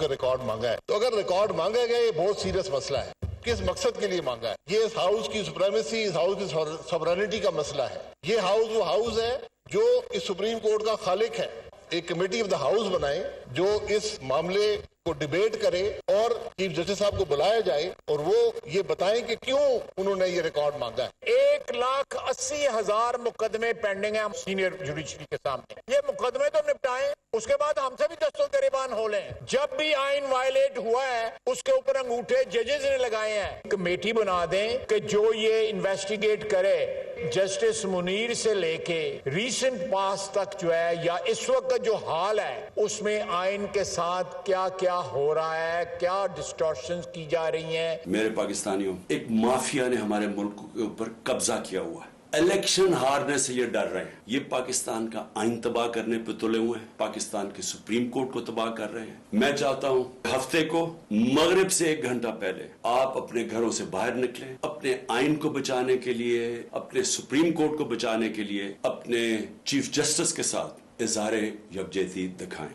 का रिकॉर्ड मांगा है। तो अगर रिकॉर्ड मांगा गया, ये बहुत सीरियस मसला है। किस मकसद के लिए मांगा है? ये इस हाउस की सुप्रीमेसी, इस हाउस की सॉवरेनिटी का मसला है। ये हाउस वो हाउस है जो इस सुप्रीम कोर्ट का खालिक है। एक कमेटी ऑफ द हाउस बनाए जो इस मामले को डिबेट करे और चीफ जस्टिस साहब को बुलाया जाए और वो ये बताएं कि क्यों उन्होंने ये रिकॉर्ड मांगा है। 1,80,000 मुकदमे पेंडिंग है सीनियर जुडिशरी के सामने। ये मुकदमे तो निपटाएं, उसके बाद हमसे भी दस्तों गिरबान हो लें। जब भी आइन वायलेट हुआ है उसके ऊपर अंगूठे जजेस ने लगाए हैं। कमेटी बना दें कि जो ये इन्वेस्टिगेट करे, जस्टिस मुनीर से लेके रीसेंट पास तक जो है या इस वक्त जो हाल है उसमें आइन के साथ क्या क्या हो रहा है, क्या डिस्टॉर्शंस की जा रही हैं। मेरे पाकिस्तानियों, एक माफिया ने हमारे मुल्क के ऊपर कब्जा किया हुआ है। इलेक्शन हारने से ये डर रहे हैं। ये पाकिस्तान का आइन तबाह करने पर तुले हुए हैं, पाकिस्तान के सुप्रीम कोर्ट को तबाह कर रहे हैं। मैं चाहता हूं हफ्ते को मगरिब से 1 घंटा पहले आप अपने घरों से बाहर निकलें, अपने आइन को बचाने के लिए, अपने सुप्रीम कोर्ट को बचाने के लिए अपने चीफ जस्टिस के साथ इज़हारे यकजहती दिखाएं।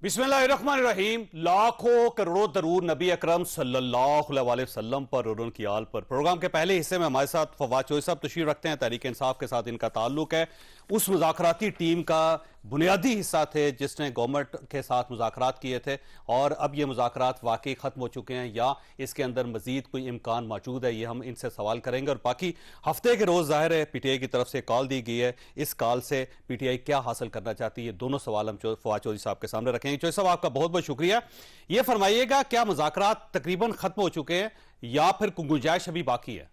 बिस्मिल्लाहिर्रहमानिर्रहीम। लाखों करोड़ों दरूद नबी अकरम सल्लल्लाहु अलैहि वसल्लम पर और उनकी आल पर। प्रोग्राम के पहले हिस्से में हमारे साथ फवाद चौधरी साहब तशरीफ रखते हैं। तहरीक इंसाफ के साथ इनका ताल्लुक है। उस मुज़ाकराती टीम का बुनियादी हिस्सा थे जिसने गवर्नमेंट के साथ मुज़ाकरात किए थे, और अब ये मुज़ाकरात वाकई ख़त्म हो चुके हैं या इसके अंदर मज़ीद कोई इम्कान मौजूद है, ये हम इनसे सवाल करेंगे। और बाकी हफ्ते के रोज़ ज़ाहिर है पीटीआई की तरफ से कॉल दी गई है, इस कॉल से पीटीआई क्या हासिल करना चाहती है, दोनों सवाल हम फवाद चौधरी साहब के सामने रखेंगे। चौधरी साहब, आपका बहुत बहुत शुक्रिया। ये फरमाइएगा, क्या मुज़ाकरात तकरीबन ख़त्म हो चुके हैं या फिर गुंजाइश अभी बाकी है?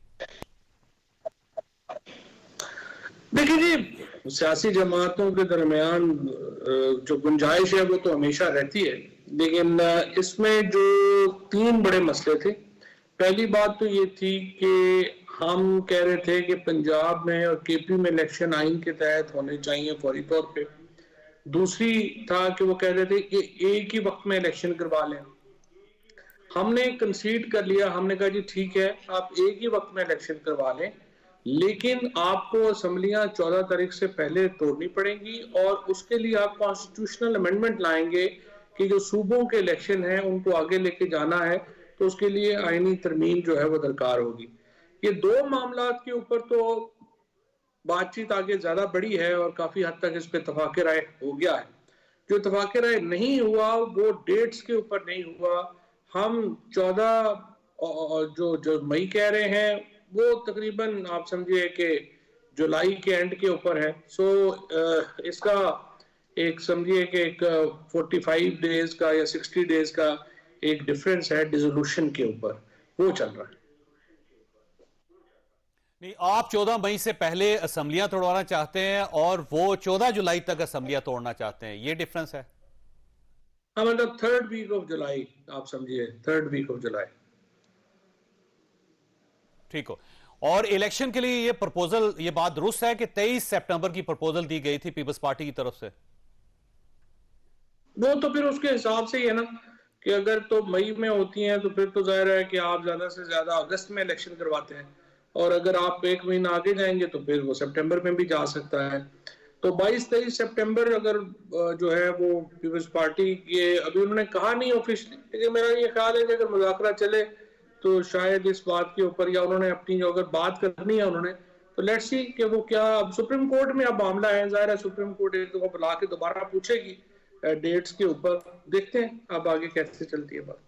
देखिए जी, सियासी जमातों के दरमियान जो गुंजाइश है वो तो हमेशा रहती है, लेकिन इसमें जो 3 बड़े मसले थे। पहली बात तो ये थी कि हम कह रहे थे कि पंजाब में और केपी में इलेक्शन आइन के तहत होने चाहिए फौरी तौर पे। दूसरी था कि वो कह रहे थे कि एक ही वक्त में इलेक्शन करवा लें। हमने कंसीड कर लिया, हमने कहा जी ठीक है, आप एक ही वक्त में इलेक्शन करवा लें, लेकिन आपको असेंबलियां 14 तारीख से पहले तोड़नी पड़ेंगी और उसके लिए आप कॉन्स्टिट्यूशनल अमेंडमेंट लाएंगे कि जो सूबों के इलेक्शन हैं उनको आगे लेके जाना है, तो उसके लिए आईनी तरमीम जो है वो दरकार होगी। ये 2 मामलात के ऊपर तो बातचीत आगे ज्यादा बड़ी है और काफी हद तक इस पे इत्तफाक राय हो गया है। जो इत्तफाक राय नहीं हुआ वो डेट्स के ऊपर नहीं हुआ। हम 14 जो मई कह रहे हैं वो तकरीबन आप समझिए कि जुलाई के एंड के ऊपर है। सो इसका एक समझिए कि एक 45 डेज का या 60 डेज का एक डिफरेंस है डिसोल्यूशन के ऊपर, वो चल रहा है। नहीं, आप 14 मई से पहले असेंबलियां तोड़वाना चाहते हैं और वो 14 जुलाई तक असेंबलियां तोड़ना चाहते हैं, ये डिफरेंस है। हाँ, मतलब 3rd वीक ऑफ जुलाई, आप समझिए 3rd वीक ऑफ जुलाई। ठीक हो। और इलेक्शन के लिए ये प्रपोजल, ये बात दुरुस्त है कि 23 सितंबर की प्रपोजल दी गई थी पीपल्स पार्टी की तरफ से? वो तो फिर उसके हिसाब से ही है ना कि अगर तो मई में होती हैं तो फिर तो जाहिर है कि आप ज्यादा से ज्यादा अगस्त में इलेक्शन करवाते हैं, और अगर आप 1 महीना आगे जाएंगे तो फिर वो सितंबर में भी जा सकता है। तो 22-23 सितंबर अगर जो है वो पीपल्स पार्टी के, अभी उन्होंने कहा नहीं ऑफिशियली, लेकिन मेरा ये ख्याल है कि अगर मुज़ाकरा चले तो शायद इस बात के ऊपर, या उन्होंने अपनी जो अगर बात करनी है उन्होंने, तो लेट्स सी कि वो क्या, अब सुप्रीम कोर्ट में अब मामला है, जाहिर है सुप्रीम कोर्ट एक दफा बुला के दोबारा पूछेगी डेट्स के ऊपर। देखते हैं अब आगे कैसे चलती है बात।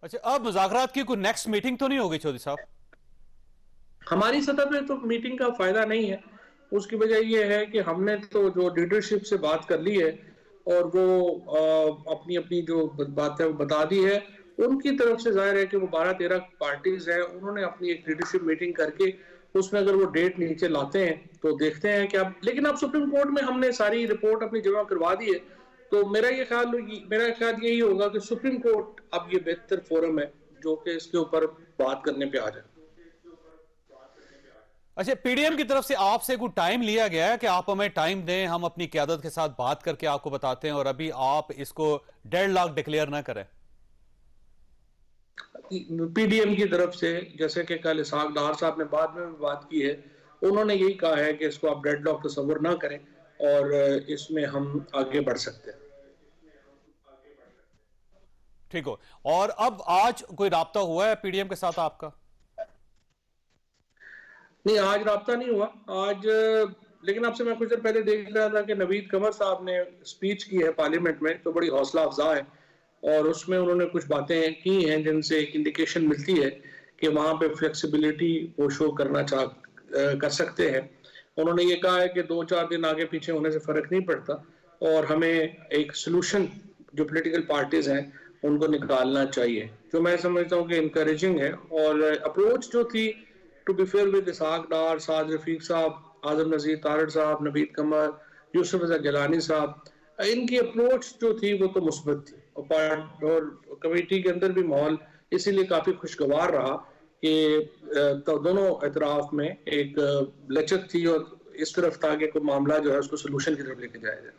अच्छा, अब मुज़ाकरात की कोई नेक्स्ट मीटिंग तो नहीं होगी चौधरी साहब? हमारी सतह पे तो मीटिंग का फायदा नहीं है। उसकी वजह यह है कि हमने तो जो लीडरशिप से बात कर ली है और वो अपनी अपनी जो बात है वो बता दी है। उनकी तरफ से जाहिर है कि वो 12-13 पार्टीज हैं, उन्होंने अपनी एक लीडरशिप मीटिंग करके उसमें अगर वो डेट नीचे लाते हैं तो देखते हैं क्या। लेकिन अब सुप्रीम कोर्ट में हमने सारी रिपोर्ट अपनी जमा करवा दी है, तो मेरा ख्याल यही होगा कि सुप्रीम कोर्ट अब ये बेहतर फोरम है जो कि इसके ऊपर बात करने पे आ जाए। अच्छा, पीडीएम की तरफ से आपसे कोई टाइम लिया गया है कि आप हमें टाइम दें, हम अपनी क़यादत के साथ बात करके आपको बताते हैं, और अभी आप इसको डेडलॉक डिक्लेयर ना करें? पीडीएम की तरफ से, जैसे कि कल इसहाक डार साहब ने बाद में भी बात की है, उन्होंने यही कहा है कि इसको आप डेडलॉक तस्वर ना करें और इसमें हम आगे बढ़ सकते हैं। ठीक हो। और अब आज कोई राब्ता हुआ है पीडीएम के साथ आपका? नहीं, आज राब्ता नहीं हुआ आज, लेकिन आपसे मैं कुछ देर पहले देख रहा था कि नवीद कमर साहब ने स्पीच की है पार्लियामेंट में, तो बड़ी हौसला अफजा है और उसमें उन्होंने कुछ बातें की हैं जिनसे एक इंडिकेशन मिलती है कि वहां पे फ्लेक्सिबिलिटी वो शो कर सकते हैं। उन्होंने ये कहा है कि 2-4 दिन आगे पीछे होने से फर्क नहीं पड़ता और हमें एक सोल्यूशन जो पॉलिटिकल पार्टीज हैं उनको निकालना चाहिए, जो मैं समझता हूँ कि इनकरेजिंग है। और अप्रोच जो थी, टू बी फेयर विद इसहाक डार, साद रफीक साहब, आजम नजीर तारड़ साहब, नवीद कमर, यूसुफ रजा गिलानी साहब, इनकी अप्रोच जो थी वो तो मुस्बत थी और कमेटी के अंदर भी माहौल इसीलिए काफी खुशगवार रहा कि तो दोनों एतराफ में एक लचक थी और इस तरफ था कि कोई मामला जो है उसको सोल्यूशन की तरफ लेके जाया जाए।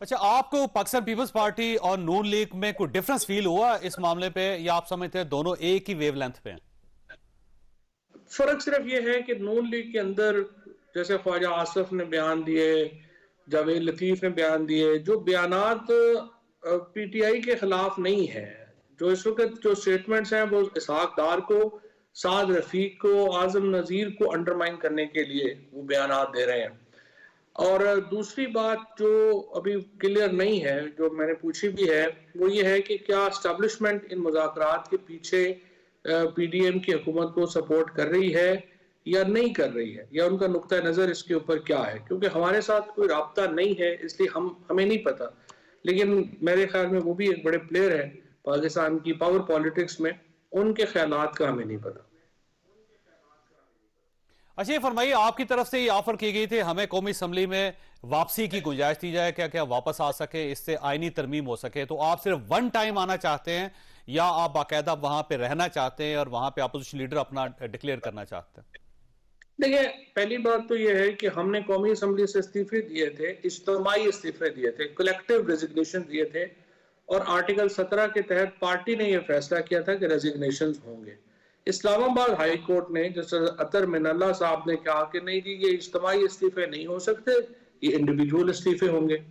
अच्छा, आपको पाकिस्तान पीपल्स पार्टी और नून लीग में कोई डिफरेंस फील हुआ इस मामले पे, या आप समझते हैं दोनों एक ही वेवलेंथ पे हैं? फर्क सिर्फ ये है कि नून लीग के अंदर जैसे ख्वाजा आसफ ने बयान दिए, जावेद लतीफ ने बयान दिए, जो बयानात पीटीआई के खिलाफ नहीं है, जो इस वक्त जो स्टेटमेंट्स हैं वो इसहाक डार को, साद रफीक को, आजम नजीर को अंडरमाइन करने के लिए वो बयानात दे रहे हैं। और दूसरी बात जो अभी क्लियर नहीं है, जो मैंने पूछी भी है, वो ये है कि क्या एस्टैब्लिशमेंट इन मुज़ाकरात के पीछे पीडीएम की हुकूमत को सपोर्ट कर रही है या नहीं कर रही है, या उनका नुक्ता नज़र इसके ऊपर क्या है। क्योंकि हमारे साथ कोई राब्ता नहीं है इसलिए हमें नहीं पता, लेकिन मेरे ख्याल में वो भी एक बड़े प्लेयर है पाकिस्तान की पावर पॉलिटिक्स में, उनके ख्यालात का हमें नहीं पता। अच्छा, ये फरमाइए, आपकी तरफ से ये ऑफर की गई थी हमें कौमी असम्बली में वापसी की गुंजाइश दी जाए, क्या क्या वापस आ सके, इससे आईनी तरमीम हो सके, तो आप सिर्फ वन टाइम आना चाहते हैं या आप बाकायदा वहां पे रहना चाहते हैं और वहां पे अपोजिशन लीडर अपना डिक्लेयर करना चाहते हैं? देखिए, पहली बात तो यह है कि हमने कौमी असम्बली से इस्तीफे दिए थे, इज्तिमाई इस्तीफे दिए थे, कलेक्टिव रेजिग्नेशन दिए थे, और आर्टिकल 17 के तहत पार्टी ने यह फैसला किया था कि रेजिग्नेशन होंगे। इस्लामाबाद हाई कोर्ट ने, जैसे अतर मिनल्ला साहब ने कहा कि नहीं जी, ये इज्तिमाई इस्तीफे नहीं हो सकते, ये इंडिविजुअल इस्तीफे होंगे।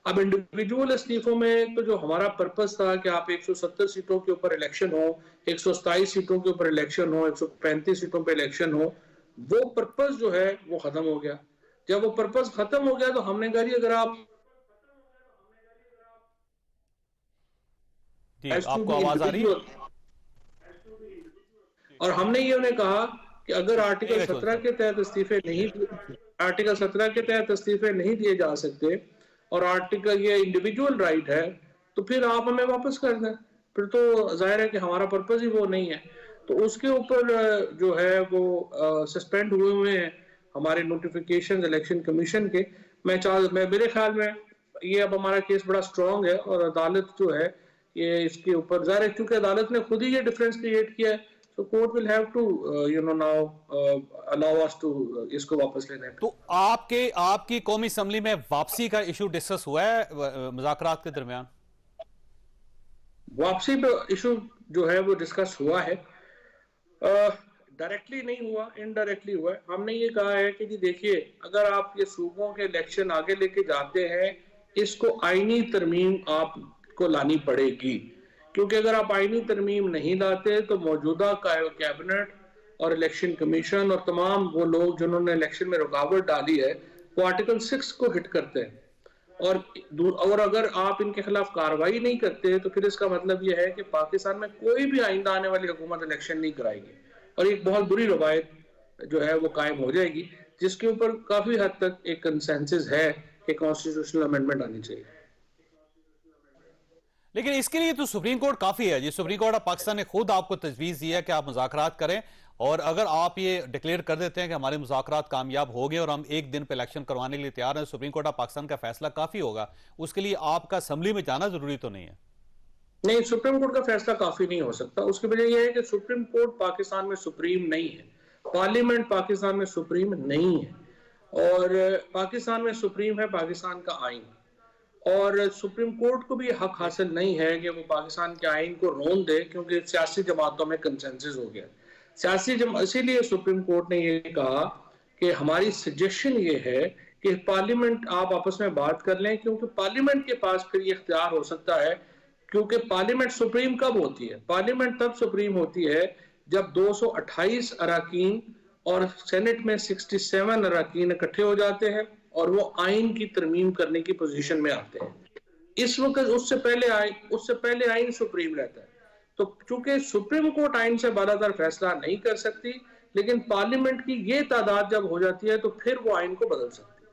अब इंडिविजुअल इस्तीफों में तो जो हमारा पर्पस था कि आप 170 सीटों के ऊपर इलेक्शन हो, 127 सीटों के ऊपर इलेक्शन हो, 135 सीटों पर इलेक्शन हो, वो पर्पस जो है वो खत्म हो गया। जब वो पर्पस खत्म हो गया तो हमने कहा अगर आप आपको आवाज आ रही है, और हमने ये उन्हें कहा कि अगर आर्टिकल 17 के तहत इस्तीफे नहीं दिए जा सकते और आर्टिकल ये इंडिविजुअल राइट है, तो फिर आप हमें वापस कर दें, फिर तो जाहिर है कि हमारा पर्पस ही वो नहीं है। तो उसके ऊपर जो है वो सस्पेंड हुए हैं हमारे नोटिफिकेशन इलेक्शन कमीशन के। मेरे ख्याल में ये अब हमारा केस बड़ा स्ट्रांग है और अदालत जो है ये इसके ऊपर, जाहिर है क्योंकि अदालत ने खुद ही ये डिफरेंस क्रिएट किया है, तो court will have to now allow us to इसको वापस लेने। तो आपकी कौमी असम्बली में वापसी का इशू डिस्कस हुआ है मुज़ाकरात के दरमियान? वापसी पे इशू जो है वो डिस्कस हुआ है, डायरेक्टली नहीं हुआ, इनडायरेक्टली हुआ है। हमने ये कहा है कि जी देखिए, अगर आप ये सूबों के इलेक्शन आगे लेके जाते हैं, इसको आईनी तरमीम आपको लानी पड़ेगी, क्योंकि अगर आप आईनी तरमीम नहीं लाते तो मौजूदा कैबिनेट और इलेक्शन कमीशन और तमाम वो लोग जिन्होंने इलेक्शन में रुकावट डाली है वो आर्टिकल 6 को हिट करते हैं, और अगर आप इनके खिलाफ कार्रवाई नहीं करते तो फिर इसका मतलब यह है कि पाकिस्तान में कोई भी आइंदा आने वाली हुकूमत इलेक्शन नहीं कराएगी और एक बहुत बुरी रवायत जो है वो कायम हो जाएगी, जिसके ऊपर काफी हद तक एक कंसेंसस है कि कॉन्स्टिट्यूशनल अमेंडमेंट आनी चाहिए। लेकिन इसके लिए तो सुप्रीम कोर्ट काफी है जी। सुप्रीम कोर्ट ऑफ पाकिस्तान ने खुद आपको तजवीज दी है कि आप मुज़ाकरात करें, और अगर आप ये डिक्लेयर कर देते हैं कि हमारे मुज़ाकरात कामयाब हो गए और हम एक दिन पे इलेक्शन करवाने के लिए तैयार हैं, सुप्रीम कोर्ट ऑफ पाकिस्तान का फैसला काफी होगा। उसके लिए आपका असेंबली में जाना जरूरी तो नहीं है? नहीं, सुप्रीम कोर्ट का फैसला काफी नहीं हो सकता। उसकी वजह यह है कि सुप्रीम कोर्ट पाकिस्तान में सुप्रीम नहीं है, पार्लियामेंट पाकिस्तान में सुप्रीम नहीं है, और पाकिस्तान में सुप्रीम है पाकिस्तान का आइन, और सुप्रीम कोर्ट को भी हक हासिल नहीं है कि वो पाकिस्तान के आइन को रोन दे, क्योंकि सियासी जमातों में कंसेंसस हो गया। इसीलिए सुप्रीम कोर्ट ने ये कहा कि हमारी सजेशन ये है कि पार्लियामेंट आप आपस में बात कर लें, क्योंकि पार्लियामेंट के पास फिर ये इख्तियार हो सकता है क्योंकि पार्लियामेंट सुप्रीम कब होती है? पार्लियामेंट तब सुप्रीम होती है जब 228 अराकीन और सेनेट में 67 अराकीन इकट्ठे हो जाते हैं और वो आइन की तरमीम करने की पोजीशन में आते हैं। इस वक्त उससे पहले आइन सुप्रीम रहता है। तो चूंकि सुप्रीम कोर्ट आइन से बालातर फैसला नहीं कर सकती, लेकिन पार्लियामेंट की ये तादाद जब हो जाती है तो फिर वो आइन को बदल सकती है।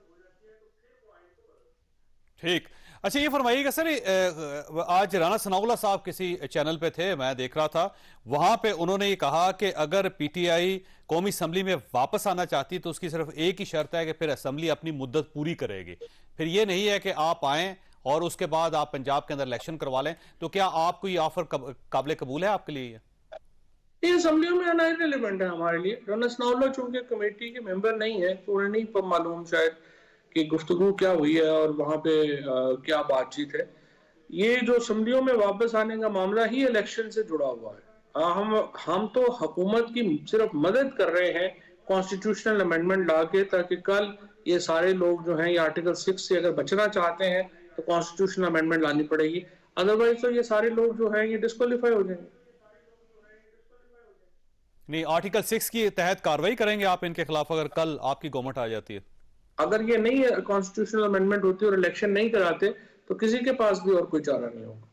ठीक। अच्छा, ये फरमाइएगा सर, आज राना सनाउल्लाह साहब किसी चैनल पे थे, मैं देख रहा था, वहां पे उन्होंने ये कहा कि अगर पीटीआई कौमी असम्बली में वापस आना चाहती तो उसकी सिर्फ एक ही शर्त है कि फिर असम्बली अपनी मुद्दत पूरी करेगी। फिर ये नहीं है कि आप आएं और उसके बाद आप पंजाब के अंदर इलेक्शन करवा लें। तो क्या आपको ये ऑफर काबिल कबूल है आपके लिए? ये असम्बलियों में आना इररिलेवेंट है हमारे लिए। राना सनाउल्लाह चूंकि कमेटी के मेंबर नहीं है तो उन्हें नहीं मालूम शायद कि गुफ्तगू क्या हुई है और वहां पे क्या बातचीत है। ये जो असम्बलियों में वापस आने का मामला ही इलेक्शन से जुड़ा हुआ है। हम तो हुकूमत की सिर्फ मदद कर रहे हैं कॉन्स्टिट्यूशनल अमेंडमेंट ला के, ताकि कल ये सारे लोग जो हैं ये आर्टिकल 6 से अगर बचना चाहते हैं तो कॉन्स्टिट्यूशनल अमेंडमेंट लानी पड़ेगी, अदरवाइज तो ये सारे लोग जो हैं ये डिस्क्वालीफाई हो जाएंगे। नहीं, आर्टिकल 6 के तहत कार्रवाई करेंगे आप इनके खिलाफ अगर कल आपकी गवर्नमेंट आ जाती है? अगर ये नहीं है कॉन्स्टिट्यूशनल अमेंडमेंट होती और इलेक्शन नहीं कराते तो किसी के पास भी और कोई चारा नहीं होगा।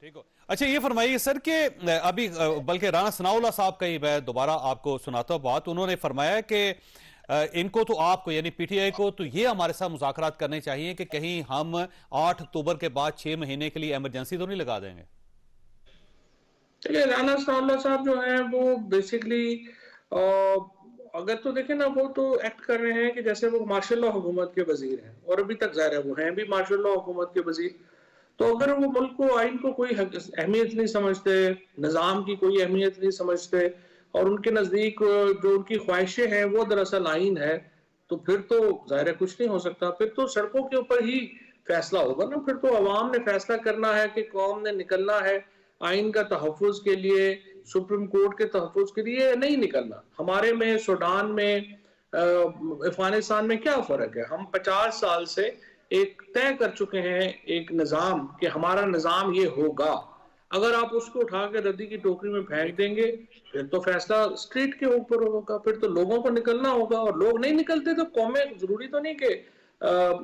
ठीक हो। अच्छा, ये फरमाइए सर कि अभी बल्कि राना सनाउल्लाह साहब का ही मैं दोबारा आपको सुनाता हूं बात। उन्होंने फरमाया कि इनको तो आपको यानी पीटीआई को तो ये हमारे साथ मुज़ाकरात करने चाहिए कि कहीं हम 8 अक्टूबर के बाद 6 महीने के लिए इमरजेंसी तो नहीं लगा देंगे। चलिए, राना सनाउल्लाह साहब जो हैं वो बेसिकली अगर तो देखें ना, वो तो एक्ट कर रहे हैं कि जैसे वो मार्शल लॉ हुकूमत के वजीर हैं और अभी तक ज़ाहिर है वो हैं भी मार्शल लॉ हुकूमत के वजीर। तो अगर वो मुल्क को आइन को कोई अहमियत नहीं समझते, निज़ाम की कोई अहमियत नहीं समझते और उनके नज़दीक जो उनकी ख्वाहिशें हैं वो दरअसल आइन है, तो फिर तो ज़ाहिर है कुछ नहीं हो सकता। फिर तो सड़कों के ऊपर ही फैसला होगा ना। फिर तो अवाम ने फैसला करना है कि कौम ने निकलना है आइन का तहफ़्फ़ुज़ के लिए, सुप्रीम कोर्ट के तहफ़्फ़ुज़ के लिए नहीं निकलना। हमारे में, सूडान में, अफगानिस्तान में क्या फ़र्क है? हम 50 साल से एक तय कर चुके हैं एक निज़ाम कि हमारा निज़ाम ये होगा। अगर आप उसको उठा के रद्दी की टोकरी में फेंक देंगे फिर तो फैसला स्ट्रीट के ऊपर होगा, फिर तो लोगों को निकलना होगा और लोग नहीं निकलते तो कौमें जरूरी तो नहीं कि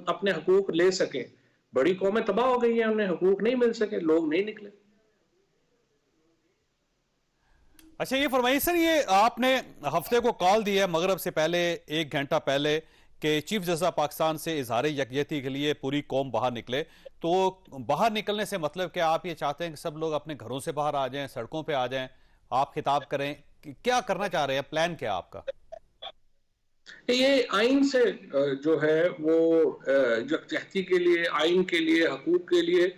अपने हकूक ले सके। बड़ी कौमें तबाह हो गई हैं, उन्हें हकूक नहीं मिल सके, लोग नहीं निकले। अच्छा, ये फरमाइए सर, ये आपने हफ्ते को कॉल दी है मगरब से पहले 1 घंटा पहले कि चीफ जस्टिस पाकिस्तान से इजहार यकजहती के लिए पूरी कौम बाहर निकले। तो बाहर निकलने से मतलब क्या आप ये चाहते हैं कि सब लोग अपने घरों से बाहर आ जाएं, सड़कों पे आ जाएं, आप खिताब करें, क्या करना चाह रहे हैं? प्लान क्या आपका? ये आइन से जो है वो यकजहती के लिए, आइन के लिए, हकूक के लिए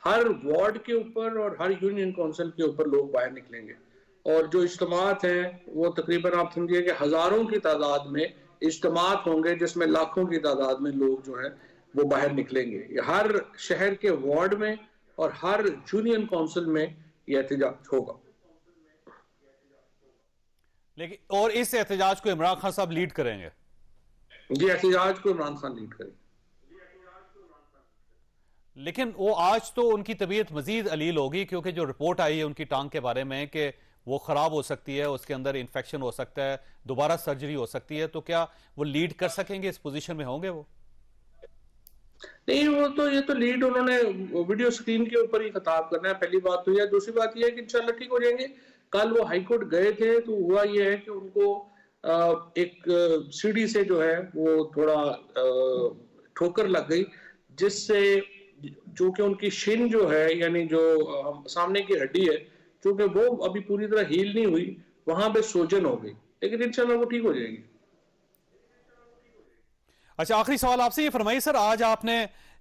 हर वार्ड के ऊपर और हर यूनियन काउंसिल के ऊपर लोग बाहर निकलेंगे और जो इज्तिमात हैं वो तकरीबन आप समझिए कि हजारों की तादाद में इज्तिमात होंगे जिसमें लाखों की तादाद में लोग जो है वो बाहर निकलेंगे। हर शहर के वार्ड में और हर यूनियन काउंसिल में ये एहतजाज होगा। लेकिन और इस एहतजाज को इमरान खान साहब लीड करेंगे? जी, एहतजाज को इमरान खान लीड करेंगे। लेकिन वो आज तो उनकी तबीयत मजीद अलील होगी क्योंकि जो रिपोर्ट आई है उनकी टांग के बारे में कि वो खराब हो सकती है, उसके अंदर इन्फेक्शन हो सकता है, दोबारा सर्जरी हो सकती है। तो क्या वो लीड कर सकेंगे? इस पोजीशन में होंगे वो? नहीं, वो तो ये तो लीड उन्होंने वीडियो स्क्रीन के ऊपर ही खिताब करना है, पहली बात तो यह। दूसरी बात यह है कि इंशाल्लाह ठीक हो जाएंगे। कल वो हाई कोर्ट गए थे तो हुआ ये है कि उनको एक सीढ़ी से जो है वो थोड़ा ठोकर लग गई, जिससे जो कि उनकी शिन जो है यानी जो सामने की हड्डी है, क्योंकि वो अभी पूरी तरह हील नहीं हुई, वहां पे सोजन हो गई, लेकिन इंशाल्लाह वो ठीक हो जाएगी। अच्छा, आखिरी सवाल आपसे ये फरमाइए सर, आज आपने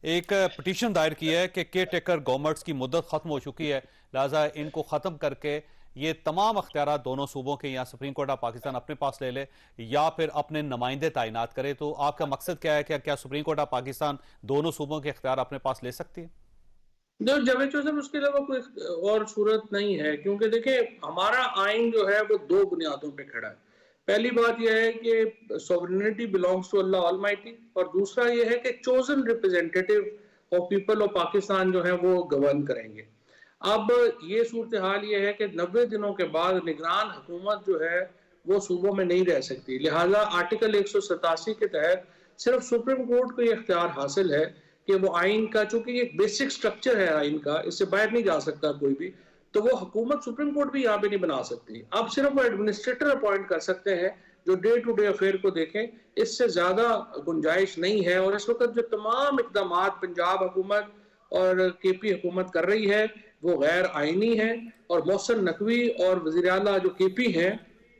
एक पिटीशन दायर की है कि केयर टेकर गवर्नमेंट्स की मुद्दत खत्म हो चुकी है, लिहाजा इनको खत्म करके ये तमाम अख्तियारात दोनों सूबों के या सुप्रीम कोर्ट ऑफ पाकिस्तान अपने पास ले ले या फिर अपने नुमाइंदे तैनात करे। तो आपका मकसद क्या है? क्या सुप्रीम कोर्ट ऑफ पाकिस्तान दोनों सूबों के अख्तियार अपने पास ले सकती है? जावेद चौधरी, उसके अलावा कोई और सूरत नहीं है, क्योंकि देखिए हमारा आइन जो है वो 2 बुनियादों पे खड़ा है। पहली बात यह है कि sovereignty belongs to Allah almighty और दूसरा यह है कि चोजन रिप्रेजेंटेटिव और पीपल ऑफ पाकिस्तान जो है वो गवर्न करेंगे। अब ये सूरत हाल ये है कि 90 दिनों के बाद निगरान हुकूमत जो है वो सूबों में नहीं रह सकती, लिहाजा आर्टिकल 187 के तहत सिर्फ सुप्रीम कोर्ट को ये इख्तियार हासिल है कि वो आइन का, चूंकि ये बेसिक स्ट्रक्चर है आइन का, इससे बाहर नहीं जा सकता कोई भी, तो वो हुकूमत सुप्रीम कोर्ट भी यहाँ पे नहीं बना सकती। अब सिर्फ वो एडमिनिस्ट्रेटर अपॉइंट कर सकते हैं जो डे टू डे अफेयर को देखें, इससे ज्यादा गुंजाइश नहीं है। और इस वक्त जो तमाम इकदाम पंजाब हुकूमत और केपी हुकूमत कर रही है वो गैर आइनी है, और मोहसिन नकवी और वज़ीर आला जो केपी हैं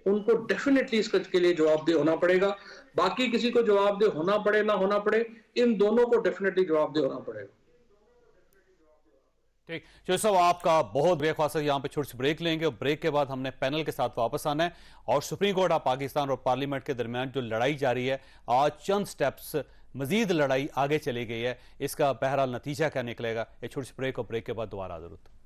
उनको डेफिनेटली इसके लिए जवाबदेह होना पड़ेगा। बाकी किसी को जवाबदेह होना पड़े ना होना पड़े, इन दोनों को डेफिनेटली जवाबदेह होना पड़ेगा। ठीक, चौधरी साहब आपका बहुत ब्रेकफास्ट है, यहाँ पे छोटी सी ब्रेक लेंगे और ब्रेक के बाद हमने पैनल के साथ वापस आना है। और सुप्रीम कोर्ट ऑफ पाकिस्तान और पार्लियामेंट के दरमियान जो लड़ाई जारी है, आज चंद स्टेप्स मजीद लड़ाई आगे चली गई है, इसका बहरहाल नतीजा क्या निकलेगा, ये छोटी सी ब्रेक और ब्रेक के बाद दोबारा हाजिर होते।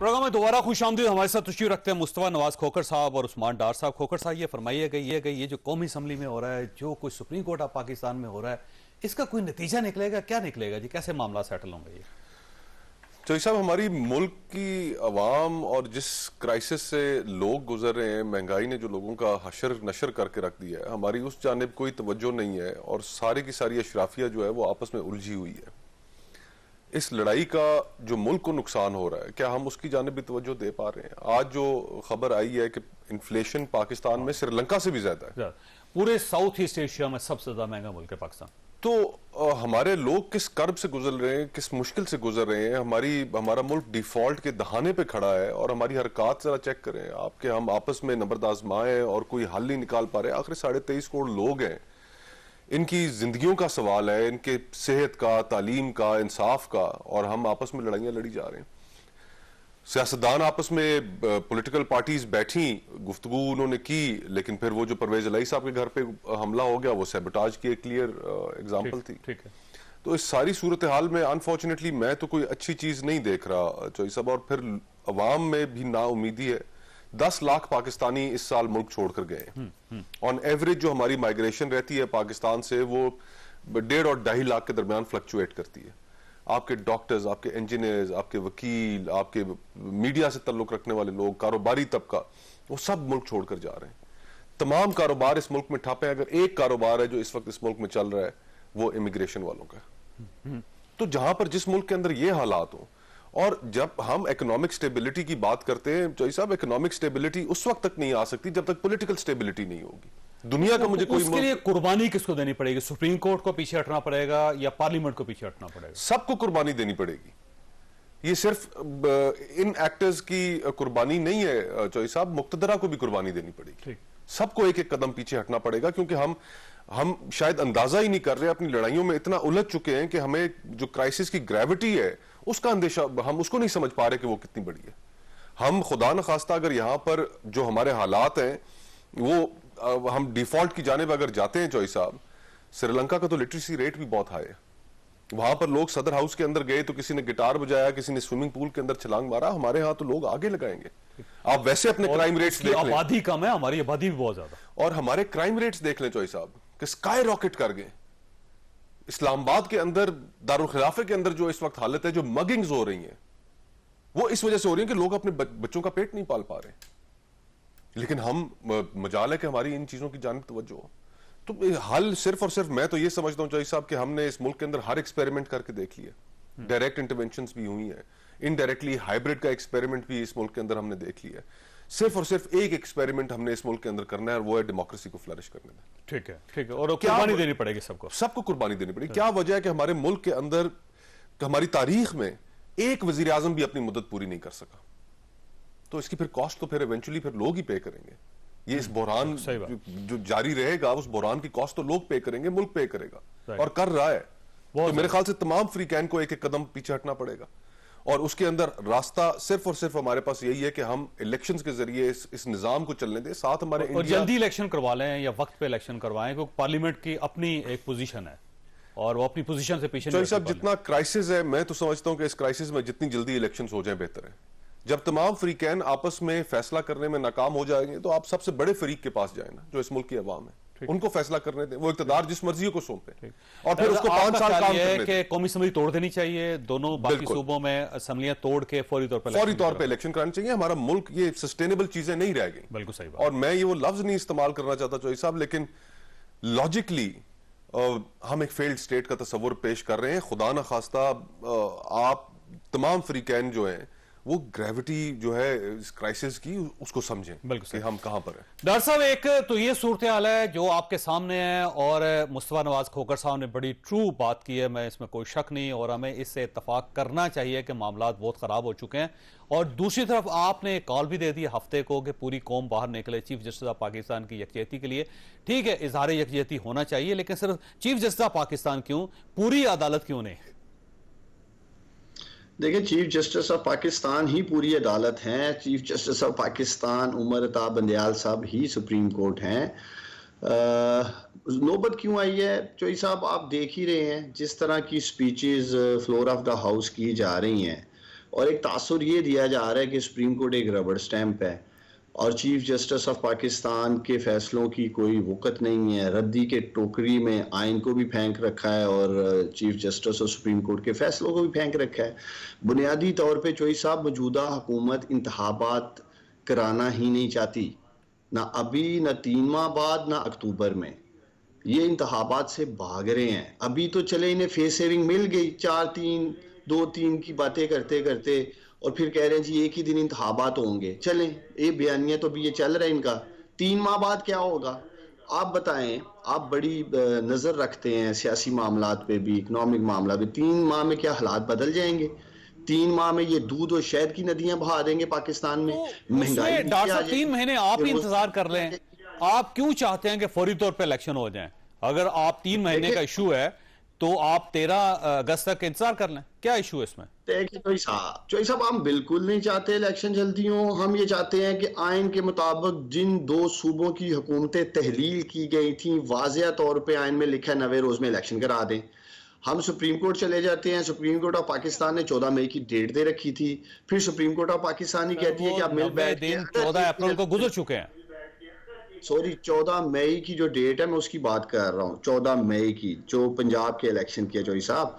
प्रोग्राम में दोबारा खुशामदीद। हमारे साथ तशरीफ रखते हैं मुस्तफा नवाज खोखर साहब और उस्मान डार साहब। खोखर साहब, ये फरमाइएगा ये जो कौमी असम्बली में हो रहा है, जो कुछ सुप्रीम कोर्ट ऑफ पाकिस्तान में हो रहा है, इसका कोई नतीजा निकलेगा, क्या निकलेगा जी, कैसे मामला सेटल होंगे ये? चौधरी साहब, हमारी मुल्क की अवाम और जिस क्राइसिस से लोग गुजर रहे हैं, महंगाई ने जो लोगों का हशर नशर करके रख दिया है, हमारी उस जानिब कोई तवज्जो नहीं है और सारी की सारी अशराफिया जो है वो आपस में उलझी हुई है। इस लड़ाई का जो मुल्क को नुकसान हो रहा है, क्या हम उसकी जानिब भी तवज्जो दे पा रहे हैं? आज जो खबर आई है कि इन्फ्लेशन पाकिस्तान में श्रीलंका से भी ज्यादा है, पूरे साउथ ईस्ट एशिया में सबसे ज्यादा महंगा मुल्क है पाकिस्तान। तो हमारे लोग किस कर्ब से गुजर रहे हैं, किस मुश्किल से गुजर रहे हैं। हमारा मुल्क डिफॉल्ट के दहाने पे खड़ा है और हमारी हरकत जरा चेक करें आपके, हम आपस में नंबर्द आजमाएं और कोई हल नहीं निकाल पा रहे। आखिर 23.5 करोड़ लोग हैं, इनकी जिंदगियों का सवाल है, इनके सेहत का, तालीम का, इंसाफ का, और हम आपस में लड़ाइयां लड़ी जा रहे हैं। सियासतदान आपस में, पॉलिटिकल पार्टीज बैठी, गुफ्तगू उन्होंने की, लेकिन फिर वो जो परवेज इलाही साहब के घर पे हमला हो गया, वो सैबोटाज की एक क्लियर एग्जांपल थी। ठीक है। तो इस सारी सूरत हाल में अनफॉर्चुनेटली मैं तो कोई अच्छी चीज नहीं देख रहा चौधरी साहब, और फिर अवाम में भी नाउमीदी है। 10 लाख पाकिस्तानी इस साल मुल्क छोड़कर गए। ऑन एवरेज जो हमारी माइग्रेशन रहती है पाकिस्तान से, वो 1.5 और 2.5 लाख के दरमियान फ्लक्चुएट करती है। आपके डॉक्टर्स, आपके इंजीनियर्स, आपके वकील, आपके मीडिया से ताल्लुक रखने वाले लोग, कारोबारी तबका, वो सब मुल्क छोड़कर जा रहे हैं। तमाम कारोबार इस मुल्क में ठप है। अगर एक कारोबार है जो इस वक्त इस मुल्क में चल रहा है, वो इमिग्रेशन वालों का। तो जहां पर जिस मुल्क के अंदर ये हालात हो, और जब हम इकोनॉमिक स्टेबिलिटी की बात करते हैं चौधरी साहब, इकोनॉमिक स्टेबिलिटी उस वक्त तक नहीं आ सकती जब तक पॉलिटिकल स्टेबिलिटी नहीं होगी। दुनिया का मुझे कोई उसके लिए कुर्बानी किसको देनी पड़ेगी? सुप्रीम कोर्ट को पीछे हटना पड़ेगा या पार्लियामेंट को पीछे हटना पड़ेगा? सबको कुर्बानी देनी पड़ेगी। ये सिर्फ इन एक्टर्स की कुर्बानी नहीं है चौधरी साहब, मुक्तदरा को भी कुर्बानी देनी पड़ेगी। सबको एक एक कदम पीछे हटना पड़ेगा, क्योंकि हम शायद अंदाजा ही नहीं कर रहे, अपनी लड़ाइयों में इतना उलझ चुके हैं कि हमें जो क्राइसिस की ग्रेविटी है उसका अंदेशा, हम उसको नहीं समझ पा रहे कि वो कितनी बड़ी है। हम खुदा न खास्ता अगर यहां पर जो हमारे हालात हैं, वो हम डिफॉल्ट की जानिब अगर जाते हैं चौधरी साहब, श्रीलंका का तो लिटरेसी रेट भी बहुत हाई है। वहां पर लोग सदर हाउस के अंदर गए तो किसी ने गिटार बजाया, किसी ने स्विमिंग पूल के अंदर छलांग मारा। हमारे यहाँ तो लोग आगे लगाएंगे। आप वैसे अपने क्राइम रेट्स देख लें, आबादी कम है, हमारी आबादी भी बहुत ज्यादा, और हमारे क्राइम रेट्स देख लें चौधरी साहब कि स्काई रॉकेट कर गए। इस्लामाबाद के अंदर, दारुल खिलाफे के अंदर जो इस वक्त हालत है, जो मगिंग्स हो रही हैं, वो इस वजह से हो रही है कि लोग अपने बच्चों का पेट नहीं पाल पा रहे। लेकिन हम मजाल है कि हमारी इन चीजों की जानिब तवज्जो हो। तो हल सिर्फ और सिर्फ, मैं तो ये समझता हूं चौधरी साहब कि हमने इस मुल्क के अंदर हर एक्सपेरिमेंट करके देख लिया। डायरेक्ट इंटरवेंशंस भी हुई है, इनडायरेक्टली हाइब्रिड का एक्सपेरिमेंट भी इस मुल्क के अंदर हमने देख लिया। सिर्फ और सिर्फ एक एक्सपेरिमेंट हमने इस मुल्क के अंदर करना है, और वो है डेमोक्रेसी को फ्लरिश करने में। ठीक है, ठीक है। और कुर्बानी देनी पड़ेगी सबको कुर्बानी देनी पड़ेगी। क्या वजह है कि हमारे मुल्क के अंदर, हमारी तारीख में एक वजीर आजम भी अपनी मुद्दत पूरी नहीं कर सका? तो इसकी फिर कॉस्ट तो फिर इवेंचुअली फिर लोग ही पे करेंगे। ये इस बहरान जो जारी रहेगा, उस बहरान की कॉस्ट तो लोग पे करेंगे, मुल्क पे करेगा, और कर रहा है। तो मेरे ख्याल से तमाम फ्रीकैन को एक एक कदम पीछे हटना पड़ेगा, और उसके अंदर रास्ता सिर्फ और सिर्फ हमारे पास यही है कि हम इलेक्शंस के जरिए इस निजाम को चलने दें। साथ हमारे और जल्दी इलेक्शन करवा लें या वक्त पे इलेक्शन करवाएं, क्योंकि पार्लियामेंट की अपनी एक पोजीशन है और वो अपनी पोजीशन से पीछे नहीं। साहब, जितना क्राइसिस है, मैं तो समझता हूं कि इस क्राइसिस में जितनी जल्दी इलेक्शंस हो जाए बेहतर है। जब तमाम फ्रीकैन आपस में फैसला करने में नाकाम हो जाएंगे, तो आप सबसे बड़े फरीक के पास जाए ना, जो इस मुल्क की अवाम है। उनको फैसला करने दें, वो इक़्तिदार जिस मर्जी को सौंपे और फिर उसको आपका 5 साल ख्याल काम ये है करने कि दें। कौमी असम्बली तोड़ देनी चाहिए, दोनों बाकी बिल्कुल। सूबों में असम्बलियां तोड़ के फौरी तौर पर इलेक्शन करानी चाहिए। हमारा मुल्क ये सस्टेनेबल चीजें नहीं रह गई। बिल्कुल सही बात। और मैं ये वो लफ्ज नहीं इस्तेमाल करना चाहता चौधरी साहब, लेकिन लॉजिकली हम एक फेल्ड स्टेट का तस्वुर पेश कर रहे हैं। खुदा न खास्ता आप तमाम फ्रीकैन जो हैं वो ग्रेविटी जो है इस क्राइसिस की उसको समझें कि हम कहां पर हैं। डॉक्टर साहब, एक तो ये सूरत हाल है जो आपके सामने है और मुस्तफा नवाज खोखर साहब ने बड़ी ट्रू बात की है, मैं इसमें कोई शक नहीं, और हमें इससे इत्तफाक करना चाहिए कि मामलात बहुत खराब हो चुके हैं। और दूसरी तरफ आपने एक कॉल भी दे दी हफ्ते को कि पूरी कौम बाहर निकले चीफ जस्टिस ऑफ पाकिस्तान की यकजहती के लिए। ठीक है, इजहार यकजहती होना चाहिए, लेकिन सिर्फ चीफ जस्टिस ऑफ पाकिस्तान क्यों, पूरी अदालत क्यों नहीं? देखिए, चीफ जस्टिस ऑफ पाकिस्तान ही पूरी अदालत हैं। Chief justice of Pakistan Umar Ata Bandial sahab ही सुप्रीम कोर्ट हैं। नौबत क्यों आई है चोई साहब, आप देख ही रहे हैं जिस तरह की speeches floor of the house की जा रही हैं, और एक तासुर ये दिया जा रहा है कि सुप्रीम कोर्ट एक रबड़ स्टैंप है और चीफ जस्टिस ऑफ पाकिस्तान के फैसलों की कोई वक़्त नहीं है। रद्दी के टोकरी में आइन को भी फेंक रखा है और चीफ जस्टिस और सुप्रीम कोर्ट के फैसलों को भी फेंक रखा है। बुनियादी तौर पे चोई साहब, मौजूदा हुकूमत इंतखाबात कराना ही नहीं चाहती, ना अभी, ना 3 माह बाद, ना अक्टूबर में। ये इंतखाबात से भाग रहे हैं। अभी तो चले इन्हें फेस सेविंग मिल गई 4-3, 2-3 की बातें करते करते, और फिर कह रहे हैं जी एक ही दिन इंतखाबात होंगे। चलें, ये बयानिया तो भी ये चल रहा है इनका। 3 माह बाद क्या होगा आप बताएं? आप बड़ी नजर रखते हैं सियासी मामलात पे भी, इकोनॉमिक मामला पे। 3 माह में क्या हालात बदल जाएंगे? 3 माह में ये दूध और शहद की नदियां बहा देंगे पाकिस्तान में। महंगाई डॉक्टर साहब 3 महीने आप ही इंतजार कर लें। आप क्यों चाहते हैं कि फौरी तौर पर इलेक्शन हो जाए? अगर आप 3 महीने का इशू है तो आप 13 अगस्त तक इंतजार कर लें। क्या इशू है इसमें? चोई साहब, हम बिल्कुल नहीं चाहते इलेक्शन जल्दी हो। हम ये चाहते हैं कि आइन के मुताबिक जिन 2 सूबों की हुकूमतें तहलील की गई थी, वाज़ेह तौर पे आइन में लिखा है 90 रोज में इलेक्शन करा दें। हम सुप्रीम कोर्ट चले जाते हैं। सुप्रीम कोर्ट ऑफ पाकिस्तान ने 14 मई की डेट दे रखी थी। फिर सुप्रीम कोर्ट ऑफ पाकिस्तान ही कहती है कि आप मिल बैठ के 14 अप्रैल को गुजर चुके हैं। सॉरी, 14 मई की जो डेट है मैं उसकी बात कर रहा हूँ। 14 मई की जो पंजाब के इलेक्शन किया चोई साहब,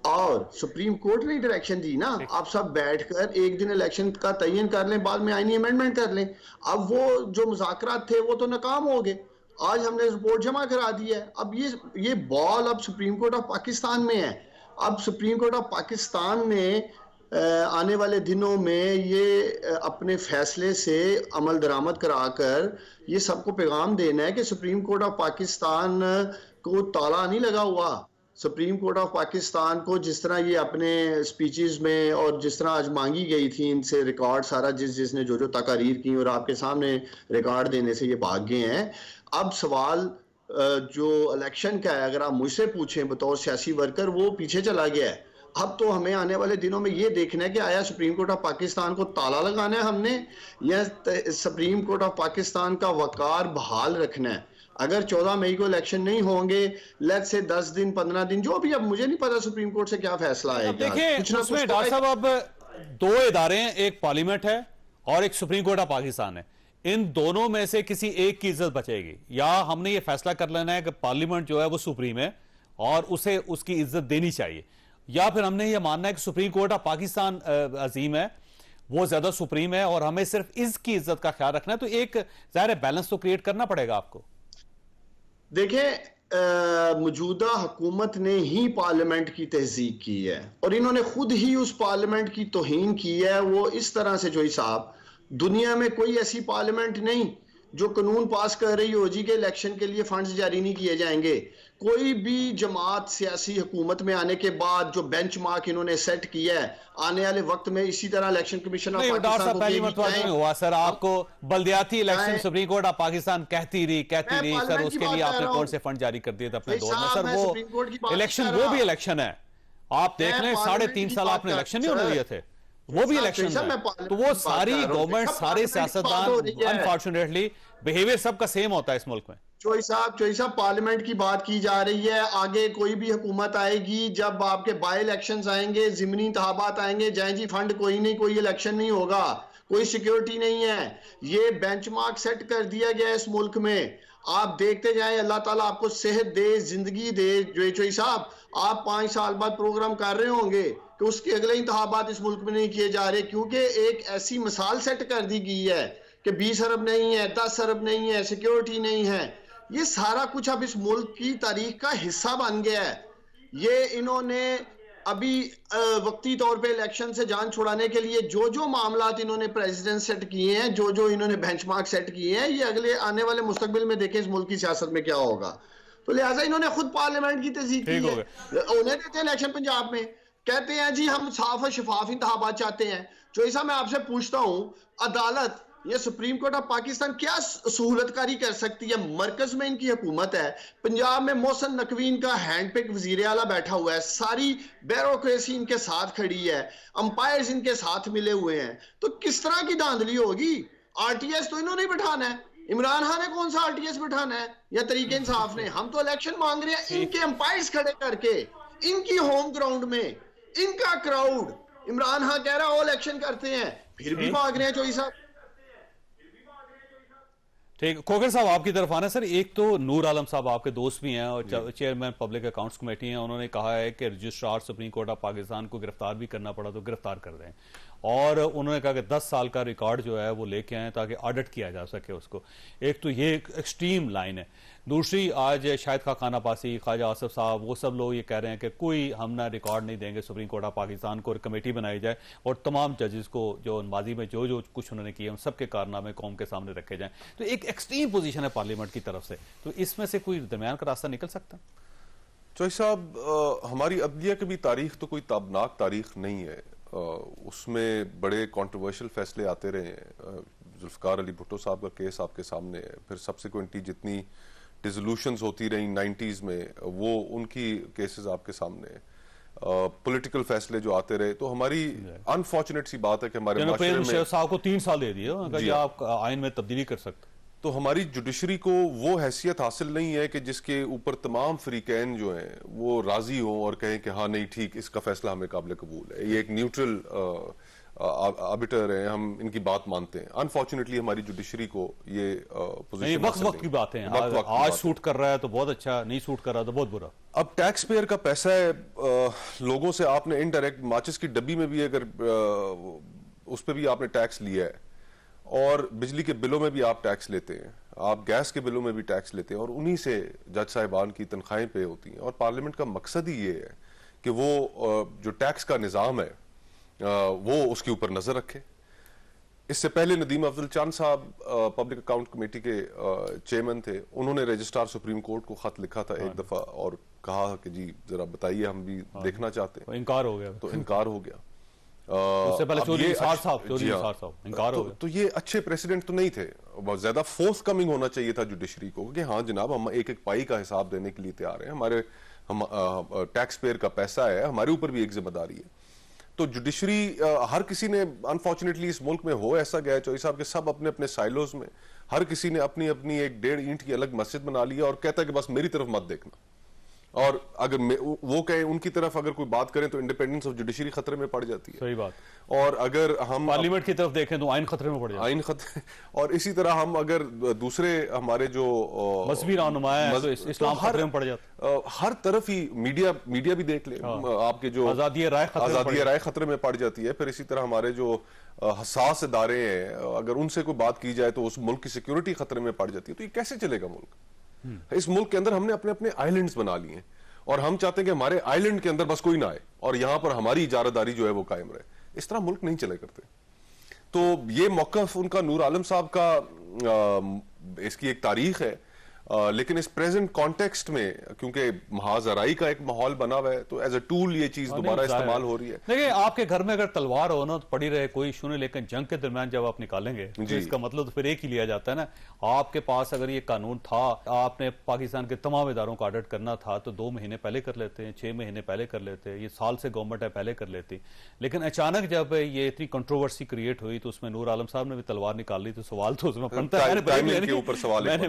और सुप्रीम कोर्ट ने डायरेक्शन दी ना, आप सब बैठकर एक दिन इलेक्शन का तयन कर लें, बाद में आईनी अमेंडमेंट कर लें। अब वो जो मुज़ाकरात थे वो तो नाकाम हो गए। आज हमने रिपोर्ट जमा करा दी है। अब ये बॉल अब सुप्रीम कोर्ट ऑफ पाकिस्तान में है। अब सुप्रीम कोर्ट ऑफ पाकिस्तान ने आने वाले दिनों में ये अपने फैसले से अमल दरामद कराकर ये सबको पैगाम देना है कि सुप्रीम कोर्ट ऑफ पाकिस्तान को ताला नहीं लगा हुआ। सुप्रीम कोर्ट ऑफ पाकिस्तान को जिस तरह ये अपने स्पीचेस में और जिस तरह आज मांगी गई थी इनसे रिकॉर्ड सारा, जिसने जो तकारीर की और आपके सामने रिकॉर्ड देने से ये भाग गए हैं। अब सवाल जो इलेक्शन का है, अगर आप मुझसे पूछें बतौर सियासी वर्कर, वो पीछे चला गया है। अब तो हमें आने वाले दिनों में ये देखना है कि आया सुप्रीम कोर्ट ऑफ पाकिस्तान को ताला लगाना है हमने, या सुप्रीम कोर्ट ऑफ पाकिस्तान का वकार बहाल रखना है। अगर 14 मई को इलेक्शन नहीं होंगे, लेट्स से 10 दिन 15 दिन जो भी, अब मुझे नहीं पता सुप्रीम कोर्ट से क्या फैसला आएगा। देखिए उसमें डॉक्टर साहब अब 2 इदारे हैं, एक पार्लियामेंट है और एक सुप्रीम कोर्ट ऑफ पाकिस्तान है। इन दोनों में से किसी एक की इज्जत बचेगी, या हमने ये फैसला कर लेना है कि पार्लियामेंट जो है वो सुप्रीम है और उसे उसकी इज्जत देनी चाहिए, या फिर हमने ये मानना है कि सुप्रीम कोर्ट ऑफ पाकिस्तान अजीम है, वो ज्यादा सुप्रीम है और हमें सिर्फ इसकी इज्जत का ख्याल रखना है। तो एक जाहिर बैलेंस तो क्रिएट करना पड़ेगा आपको। देखें, मौजूदा हुकूमत ने ही पार्लियामेंट की तहजीब की है और इन्होंने खुद ही उस पार्लियामेंट की तौहीन की है। वो इस तरह से, जोई साहब, दुनिया में कोई ऐसी पार्लियामेंट नहीं जो कानून पास कर रही हो जी के इलेक्शन के लिए फंड्स जारी नहीं किए जाएंगे। कोई भी जमात सियासी हुकूमत में आने के बाद जो बेंचमार्क इन्होंने सेट किया है, आने वाले वक्त में इसी तरह इलेक्शन कमीशन ऑफ पाकिस्तान पहली मरतबा नहीं हुआ सर। आपको बल्दियाती election Supreme Court of Pakistan कहती रही सर, उसके लिए आपने कौन से फंड जारी कर दिए थे अपने दौर में सर? वो इलेक्शन, वो भी इलेक्शन है। आप देख लें 3.5 साल आपने इलेक्शन नहीं होने दिए थे, वो भी इलेक्शन है। तो वो सारी गवर्नमेंट, सारे सियासतदान, अनफॉर्चुनेटली बिहेवियर सबका सेम होता है इस मुल्क में। चोई साहब पार्लियामेंट की बात की जा रही है। आगे कोई भी हुकूमत आएगी, जब आपके बाई इलेक्शंस आएंगे, जिमनी इंतखाबात आएंगे, जाए जी फंड कोई नहीं, कोई इलेक्शन नहीं होगा, कोई सिक्योरिटी नहीं है। ये बेंचमार्क सेट कर दिया गया है इस मुल्क में। आप देखते जाएं, अल्लाह ताला आपको सेहत दे, जिंदगी दे। जोई साहब, आप 5 साल बाद प्रोग्राम कर रहे होंगे कि उसके अगले इंतखाबात इस मुल्क में नहीं किए जा रहे, क्योंकि एक ऐसी मिसाल सेट कर दी गई है कि 20 अरब नहीं है, 10 अरब नहीं है, सिक्योरिटी नहीं है। ये सारा कुछ अब इस मुल्क की तारीख का हिस्सा बन गया है। ये इन्होंने अभी वक्ती तौर पे इलेक्शन से जान छुड़ाने के लिए जो मामलात इन्होंने प्रेसिडेंट सेट किए हैं, जो इन्होंने बेंचमार्क सेट किए हैं, ये अगले आने वाले मुस्तकबिल में देखें इस मुल्क की सियासत में क्या होगा। तो लिहाजा इन्होंने खुद पार्लियामेंट की तस्दीक की है। उन्हें देते हैं इलेक्शन पंजाब में, कहते हैं जी हम साफ और शफाफ इंतखाबात चाहते हैं। चौधरी साहब, मैं आपसे पूछता हूं, अदालत ये सुप्रीम कोर्ट ऑफ पाकिस्तान क्या सहूलतकारी कर सकती है? मरकज में इनकी हुकूमत है, पंजाब में मोहसिन नकवी का हैंड पिक वजीर आला बैठा हुआ है, सारी ब्यूरोक्रेसी इनके साथ खड़ी है, अंपायर्स इनके साथ मिले हुए हैं। तो किस तरह की धांधली होगी? आरटीएस तो इन्होंने बैठाना है, इमरान खान ने कौन सा आरटीएस बैठाना है या तरीके इंसाफ ने? हम तो इलेक्शन मांग रहे हैं इनके अंपायर्स खड़े करके, इनकी होम ग्राउंड में, इनका क्राउड। इमरान खान कह रहा है इलेक्शन करते हैं, फिर भी भाग रहे हैं चौधरी साहब। ठीक, खोखर साहब आपकी तरफ आना। सर, एक तो नूर आलम साहब आपके दोस्त भी हैं और चेयरमैन पब्लिक अकाउंट्स कमेटी हैं, उन्होंने कहा है कि registrar supreme Court of Pakistan को गिरफ्तार भी करना पड़ा तो गिरफ्तार कर दें, और उन्होंने कहा कि 10 साल का रिकॉर्ड जो है वो लेके आए ताकि ऑडिट किया जा सके उसको। एक तो ये एक्सट्रीम लाइन है। दूसरी, आज शाहिद खान अब्बासी, ख्वाजा आसिफ साहब, वो सब लोग ये कह रहे हैं कि कोई हम ना रिकॉर्ड नहीं देंगे सुप्रीम कोर्ट ऑफ पाकिस्तान को, और कमेटी बनाई जाए और तमाम जजेस को जो माजी में जो कुछ उन्होंने किए उन सबके कारनामे कौम के सामने रखे जाएं। तो एक एक्सट्रीम पोजीशन है पार्लियामेंट की तरफ से, तो इसमें से कोई दरमियान का रास्ता निकल सकता है? चौधरी साहब, हमारी अदलिया की भी तारीख तो कोई ताबनाक तारीख नहीं है। उसमें बड़े कंट्रोवर्शियल फैसले आते रहे हैं। जुल्फकार अली भुट्टो साहब का केस आपके सामने है, फिर सब्सिक्वेंटली जितनी डिसोल्यूशंस होती रही 90s में, वो उनकी केसेस आपके सामने है। पॉलिटिकल फैसले जो आते रहे, तो हमारी अनफॉर्चुनेट सी बात है कि हमारे माशरे में साहब को 3 साल दे दिए, आप आइन में तब्दीली कर सकते। तो हमारी जुडिशरी को वो हैसियत हासिल नहीं है कि जिसके ऊपर तमाम फ्रीकैन जो हैं वो राजी हो और कहें कि हाँ नहीं ठीक, इसका फैसला हमें काबिल कबूल है। ये एक न्यूट्रल आर्बिटर है, हम इनकी बात मानते हैं। अनफॉर्चुनेटली हमारी जुडिशरी को ये पोजीशन वक्त की बात है। आज सूट कर रहा है तो बहुत अच्छा, नहीं सूट कर रहा तो बहुत बुरा। अब टैक्स पेयर का पैसा है, लोगों से आपने इनडायरेक्ट माचिस की डब्बी में भी अगर उस पर भी आपने टैक्स लिया है, और बिजली के बिलों में भी आप टैक्स लेते हैं, आप गैस के बिलों में भी टैक्स लेते हैं, और उन्हीं से जज साहिबान की तनख्वाहें पे होती हैं। और पार्लियामेंट का मकसद ही ये है कि वो जो टैक्स का निज़ाम है वो उसके ऊपर नजर रखे। इससे पहले नदीम अफजल चांद साहब पब्लिक अकाउंट कमेटी के चेयरमैन थे, उन्होंने रजिस्ट्रार सुप्रीम कोर्ट को खत लिखा था एक दफा और कहा कि जी जरा बताइए, हम भी देखना चाहते हैं। इनकार हो गया, तो इनकार हो गया। उससे पहले चौधरी निसार साहब इनकार हो गया। तो ये अच्छे प्रेसिडेंट तो नहीं थे। बहुत ज्यादा फोर्थ कमिंग होना चाहिए था जुडिशरी को कि हाँ जनाब, हम एक एक पाई का हिसाब देने के लिए तैयार हैं, हमारे टैक्स पेयर का पैसा है, हमारे ऊपर भी एक जिम्मेदारी है। तो जुडिशरी हर किसी ने, अनफॉर्चुनेटली इस मुल्क में हो ऐसा गया चौधरी साहब के, सब अपने अपने साइलोज में हर किसी ने अपनी अपनी एक 1.5 ईंट की अलग मस्जिद बना लिया और कहता है कि बस मेरी तरफ मत देखना। और अगर वो कहे उनकी तरफ अगर कोई बात करें तो इंडिपेंडेंस ऑफ जुडिशरी खतरे में पड़ जाती है। सही बात। और अगर हम पार्लियामेंट की तरफ देखें तो आइन खतरे में पड़ जाता है। आइन खतरे, और इसी तरह हम अगर दूसरे हमारे जो मजहबी रहनुमा है तो इस्लाम खतरे में पड़ जाता है। हर तरफ ही मीडिया भी देख ले, आपके जो आजादी राय खतरे में पड़ जाती है। फिर इसी तरह हमारे जो हसास इदारे हैं, अगर उनसे कोई बात की जाए तो उस मुल्क की सिक्योरिटी खतरे में पड़ जाती है। तो ये कैसे चलेगा मुल्क? इस मुल्क के अंदर हमने अपने अपने आइलैंड्स बना लिए और हम चाहते हैं कि हमारे आइलैंड के अंदर बस कोई ना आए और यहां पर हमारी इजारादारी जो है वो कायम रहे। इस तरह मुल्क नहीं चले करते। तो ये मौकफ उनका, नूर आलम साहब का, इसकी एक तारीख है, लेकिन इस प्रेजेंट कॉन्टेक्स्ट में क्योंकि महाजराई का एक माहौल बना हुआ है, तो एज अ टूल ये चीज दोबारा इस्तेमाल हो रही है। देखिए, आपके घर में अगर तलवार हो ना तो पड़ी रहे, कोई इशू नहीं, लेकिन जंग के दरमियान जब आप निकालेंगे तो इसका मतलब तो फिर एक ही लिया जाता है ना। आपके पास अगर ये कानून था, आपने पाकिस्तान के तमाम इदारों का ऑडिट करना था तो 2 महीने पहले कर लेते हैं, 6 महीने पहले कर लेते हैं, ये साल से गवर्नमेंट है पहले कर लेती। लेकिन अचानक जब ये इतनी कंट्रोवर्सी क्रिएट हुई तो उसमें नूर आलम साहब ने भी तलवार निकाल ली, तो सवाल तो उसमें बनता है।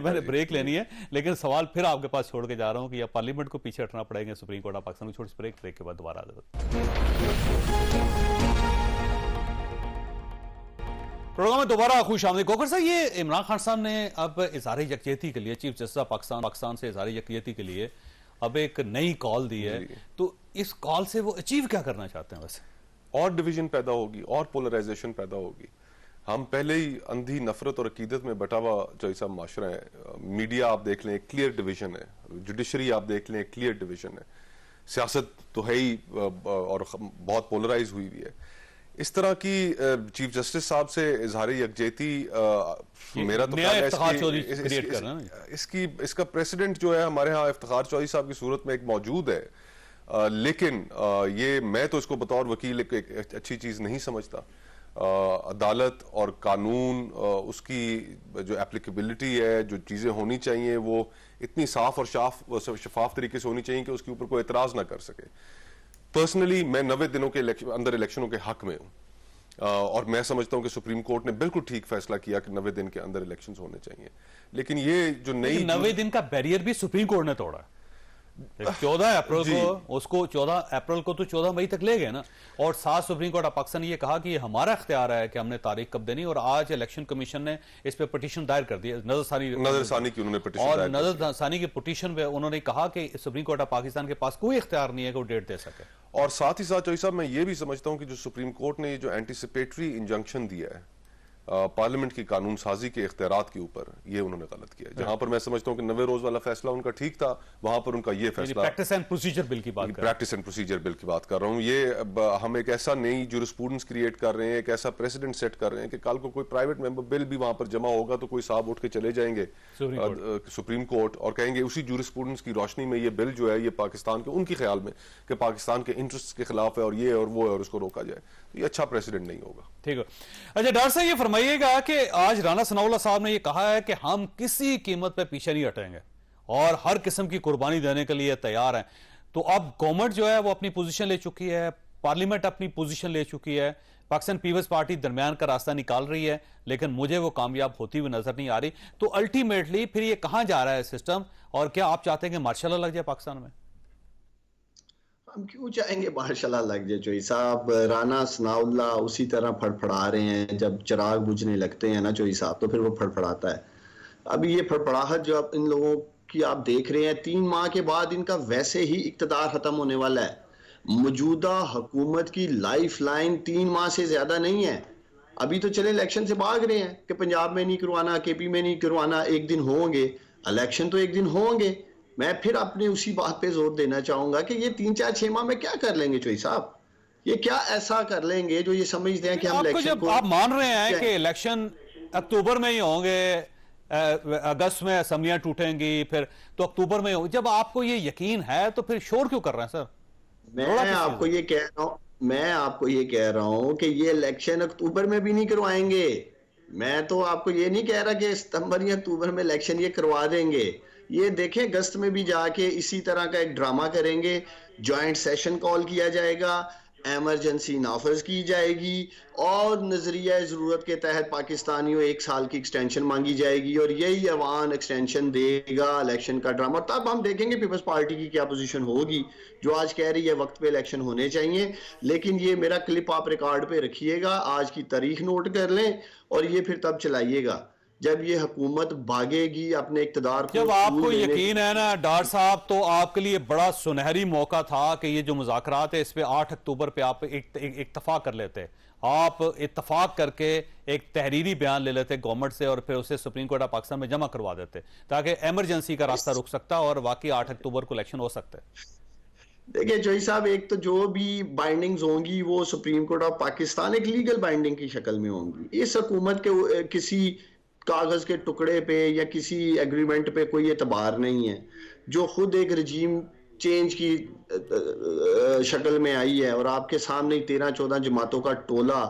मैंने ब्रेक लेनी है, लेकिन सवाल फिर आपके पास छोड़ के जा रहा हूं कि या पार्लियामेंट को पीछे हटना पड़ेगा सुप्रीम कोर्ट ऑफ पाकिस्तान को। छोटी ब्रेक के बाद दोबारा आ जाएगा। प्रोग्राम में दोबारा खुश आमदीद। गोकर साहब, ये इमरान खान साहब ने अब इज़हार यकजहती के लिए, चीफ जस्टिस पाकिस्तान से इज़हार यकजहती के लिए अब एक नई कॉल दी है, तो इस कॉल से वो अचीव क्या करना चाहते हैं? वैसे और डिवीजन पैदा होगी और पोलराइजेशन पैदा होगी। हम पहले ही अंधी नफरत और अकीदत में बटा हुआ जो ऐसा माशरा है। मीडिया आप देख लें, एक क्लियर डिवीजन है। जुडिशरी आप देख लें, एक क्लियर डिवीजन है। सियासत तो है ही और बहुत पोलराइज हुई हुई है। इस तरह की चीफ जस्टिस साहब से इजहार यकजहती, मेरा तो इसका प्रेसिडेंट जो है हमारे यहाँ इफ्तिखार चौधरी साहब की सूरत में एक मौजूद है, लेकिन ये मैं तो इसको बतौर वकील एक अच्छी चीज नहीं समझता। अदालत और कानून, उसकी जो एप्लीकेबिलिटी है, जो चीजें होनी चाहिए वो इतनी साफ और शफाफ तरीके से होनी चाहिए कि उसके ऊपर कोई एतराज ना कर सके। पर्सनली मैं 90 दिनों के अंदर इलेक्शनों के हक में हूं और मैं समझता हूं कि सुप्रीम कोर्ट ने बिल्कुल ठीक फैसला किया कि 90 दिन के अंदर इलेक्शंस होने चाहिए। लेकिन ये जो नई 90 दिन का बैरियर भी सुप्रीम कोर्ट ने तोड़ा। 14 अप्रैल को उसको 14 अप्रैल को तो 14 मई तक ले गए ना, और 7 सुप्रीम कोर्ट ऑफ पाकिस्तान ने ये कहा कि ये हमारा इख्तियार है कि हमने तारीख कब देनी, और आज इलेक्शन कमीशन ने इस पे पिटीशन दायर कर दी, नजरसानी की उन्होंने पिटीशन, और नजरसानी की पिटीशन पे उन्होंने कहा कि सुप्रीम कोर्ट ऑफ पाकिस्तान के पास कोई इख्तियार नहीं है कि वो डेट दे सके। और साथ ही साथ चौधरी साहब, मैं ये भी समझता हूं कि जो सुप्रीम कोर्ट ने जो एंटीसिपेटरी इंजंक्शन दिया है पार्लियामेंट की कानून साजी के इख्तियारात के ऊपर, ये उन्होंने गलत किया। जहां पर मैं समझता हूं कि 90 रोज वाला फैसला उनका ठीक था, वहां पर उनका ये फैसला, प्रैक्टिस एंड प्रोसीजर बिल की बात कर रहा हूं, ये हम एक ऐसा नई जूरिस्प्रूडेंस क्रिएट कर रहे हैं, एक ऐसा प्रेसिडेंट सेट कर रहे हैं कि कल को कोई प्राइवेट मेंबर बिल भी वहां पर जमा होगा तो कोई साहब उठ के चले जाएंगे सुप्रीम कोर्ट और कहेंगे उसी जूरिस्प्रूडेंस की रोशनी में ये बिल जो है ये पाकिस्तान के, उनके ख्याल में कि पाकिस्तान के इंटरेस्ट के खिलाफ है और ये और वो है और उसको रोका जाए, तो ये अच्छा प्रेसिडेंट नहीं होगा। ठीक है। अच्छा डॉक्टर साहब, ये फरमाइएगा कि आज राना सनाउल्लाह साहब ने ये कहा है कि हम किसी कीमत पे पीछे नहीं हटेंगे और हर किस्म की कुर्बानी देने के लिए तैयार हैं। तो अब गवर्नमेंट जो है वो अपनी पोजीशन ले चुकी है, पार्लियामेंट अपनी पोजीशन ले चुकी है, पाकिस्तान पीपल्स पार्टी दरमियान का रास्ता निकाल रही है, लेकिन मुझे वो कामयाब होती हुई नजर नहीं आ रही। तो अल्टीमेटली फिर ये कहां जा रहा है सिस्टम, और क्या आप चाहते हैं कि मार्शल लॉ लग जाए पाकिस्तान में? हम क्यों चाहेंगे मार्शल लॉ लग जाए चोई साहब? राना सनाउल्लाह उसी तरह फड़फड़ा रहे हैं, जब चिराग बुझने लगते हैं ना चोई साहब तो फिर वो फड़फड़ाता है। अभी ये फड़फड़ाहट जो आप इन लोगों की आप देख रहे हैं, 3 माह के बाद इनका वैसे ही इक्तदार खत्म होने वाला है। मौजूदा हुकूमत की लाइफ लाइन 3 माह से ज्यादा नहीं है। अभी तो चले इलेक्शन से भाग रहे हैं कि पंजाब में नहीं करवाना, केपी में नहीं करवाना, एक दिन होंगे इलेक्शन, तो एक दिन होंगे। मैं फिर अपने उसी बात पे जोर देना चाहूंगा कि ये 3-4-6 माह में क्या कर लेंगे चोई साहब? ये क्या ऐसा कर लेंगे जो ये समझते हैं कि हम इलेक्शन को, आप मान रहे हैं कि इलेक्शन अक्टूबर में ही होंगे, अगस्त में असम्बलियां टूटेंगी, फिर तो अक्टूबर में होंगे, जब आपको ये यकीन है तो फिर शोर क्यों कर रहे हैं सर? मैं आपको ये कह रहा हूं कि ये इलेक्शन अक्टूबर में भी नहीं करवाएंगे। मैं तो आपको ये नहीं कह रहा कि सितंबर या अक्टूबर में इलेक्शन ये करवा देंगे। ये देखें अगस्त में भी जाके इसी तरह का एक ड्रामा करेंगे, जॉइंट सेशन कॉल किया जाएगा, एमरजेंसी नाफज की जाएगी और नजरिया जरूरत के तहत पाकिस्तानियों 1 साल की एक्सटेंशन मांगी जाएगी और यही अवान एक्सटेंशन देगा इलेक्शन का ड्रामा। तब हम देखेंगे पीपल्स पार्टी की क्या पोजीशन होगी, जो आज कह रही है वक्त पे इलेक्शन होने चाहिए। लेकिन ये मेरा क्लिप आप रिकॉर्ड पे रखिएगा, आज की तारीख नोट कर लें और ये फिर तब चलाइएगा जब ये हुकूमत भागेगी अपने इक्तदार को। जब आपको यकीन है ना डॉक्टर साहब, तो आपके लिए बड़ा सुनहरी मौका था कि ये जो मुज़ाकरात है इस पे 8 अक्टूबर पे आप इत्तफाक कर लेते, आप इत्तफाक करके एक तहरीरी बयान ले लेते गवर्नमेंट से और फिर उसे सुप्रीम कोर्ट ऑफ पाकिस्तान में जमा करवा देते, ताकि एमरजेंसी का रास्ता रुक सकता और वाकई 8 अक्टूबर को इलेक्शन हो सकते। देखिए जोई साहब, एक तो जो भी बाइंडिंग्स होंगी वो सुप्रीम कोर्ट ऑफ पाकिस्तान एक लीगल बाइंडिंग की शक्ल में होंगी। इस हुकूमत के किसी कागज के टुकड़े पे या किसी एग्रीमेंट पे कोई एतबार नहीं है। जो खुद एक रजीम चेंज की शक्ल में आई है और आपके सामने 13-14 जमातों का टोला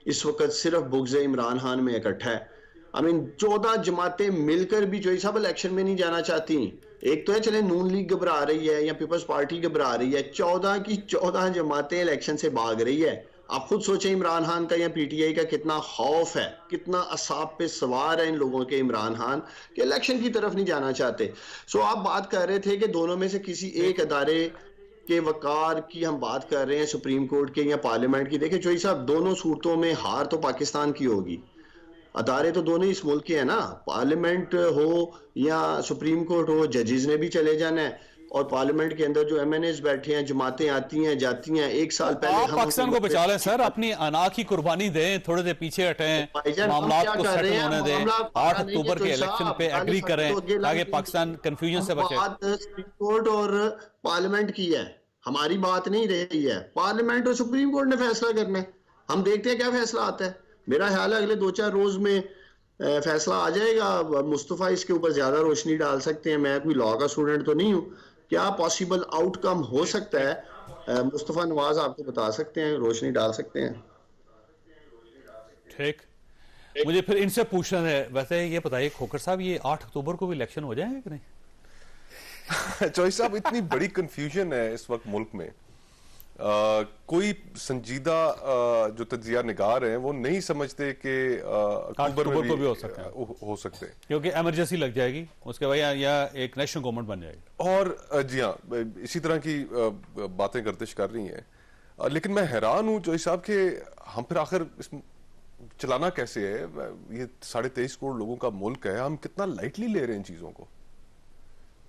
इस वक्त सिर्फ बुग़्ज़ इमरान खान में इकट्ठा है। आई मीन 14 जमातें मिलकर भी जो सब इलेक्शन में नहीं जाना चाहती। एक तो है चले नून लीग घबरा रही है या पीपल्स पार्टी घबरा रही है, 14 की 14 जमातें इलेक्शन से भाग रही है। आप खुद सोचें इमरान खान का या पीटीआई का कितना खौफ है, कितना असाब पे सवार है इन लोगों के इमरान खान कि इलेक्शन की तरफ नहीं जाना चाहते। सो आप बात कर रहे थे कि दोनों में से किसी एक अदारे के वकार की हम बात कर रहे हैं, सुप्रीम कोर्ट के या पार्लियामेंट की। देखिए चोई साहब, दोनों सूरतों में हार तो पाकिस्तान की होगी। अदारे तो दोनों इस मुल्क के हैं ना, पार्लियामेंट हो या सुप्रीम कोर्ट हो, जजेस ने भी चले जाना है। और पार्लियामेंट के अंदर जो एमएनएस बैठे हैं, जमातें आती हैं जाती हैं। एक साल पहले आप पाकिस्तान को बचा लें सर, अपनी अना की कुर्बानी दें, थोड़े देर पीछे हटें, मामला को सेटल होने दें, 8 अक्टूबर के इलेक्शन पे एग्री करें ताकि पाकिस्तान कंफ्यूजन से बचे। बात सुप्रीम कोर्ट और पार्लियामेंट की है, हमारी बात नहीं रही है। पार्लियामेंट और सुप्रीम कोर्ट ने फैसला करना है, हम देखते हैं क्या फैसला आता है। मेरा ख्याल है अगले 2-4 रोज में फैसला आ जाएगा। मुस्तफा इसके ऊपर ज्यादा रोशनी डाल सकते हैं, मैं कोई लॉ का स्टूडेंट तो नहीं हूँ। क्या पॉसिबल आउटकम हो सकता है, मुस्तफा नवाज आपको बता सकते हैं, रोशनी डाल सकते हैं। ठीक, मुझे फिर इनसे पूछना है, वैसे ये बताइए खोखर साहब, ये 8 अक्टूबर को भी इलेक्शन हो जाएंगे कि नहीं? चौधरी साहब, इतनी बड़ी कंफ्यूजन है इस वक्त मुल्क में। कोई संजीदा जो तज्जिया निगार हैं वो नहीं समझते कि अक्टूबर में को भी हो सकता है, हो सकते हैं, क्योंकि इमरजेंसी लग जाएगी उसके बाद या एक नेशनल गवर्नमेंट बन जाएगी। और जी हाँ, इसी तरह की बातें गर्दिश कर रही हैं। लेकिन मैं हैरान हूं चौधरी साहब कि हम फिर आखिर चलाना कैसे है। ये 23.5 करोड़ लोगों का मुल्क है, हम कितना लाइटली ले रहे हैं इन चीजों को।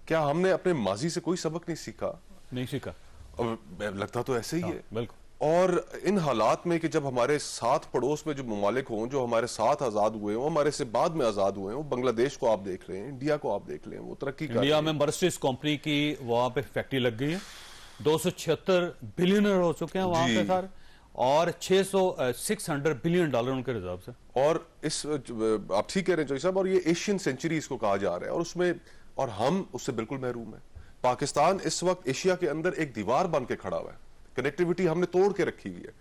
क्या हमने अपने माजी से कोई सबक नहीं सीखा? नहीं सीखा, और लगता तो ऐसे ही है। बिल्कुल। और इन हालात में कि जब हमारे साथ पड़ोस में जो ममालिक हों, जो हमारे साथ आजाद हुए हों, हमारे से बाद में आजाद हुए हों, बांग्लादेश को आप देख रहे हैं, इंडिया को आप देख रहे हैं, वो तरक्की कर रहे हैं। इंडिया में मर्सिडीज कंपनी की वहां पे फैक्ट्री लग गई है, 276 बिलियनर हो चुके हैं वहां पे सर, और 600 बिलियन डॉलर उनके रिजर्व से। और इस आप ठीक कह रहे हैं चौधरी साहब, और ये एशियन सेंचुरी इसको कहा जा रहा है, और उसमें और हम उससे बिल्कुल महरूम है। पाकिस्तान इस वक्त एशिया के अंदर एक दीवार बन के खड़ा हुआ है, कनेक्टिविटी हमने तोड़ के रखी हुई है।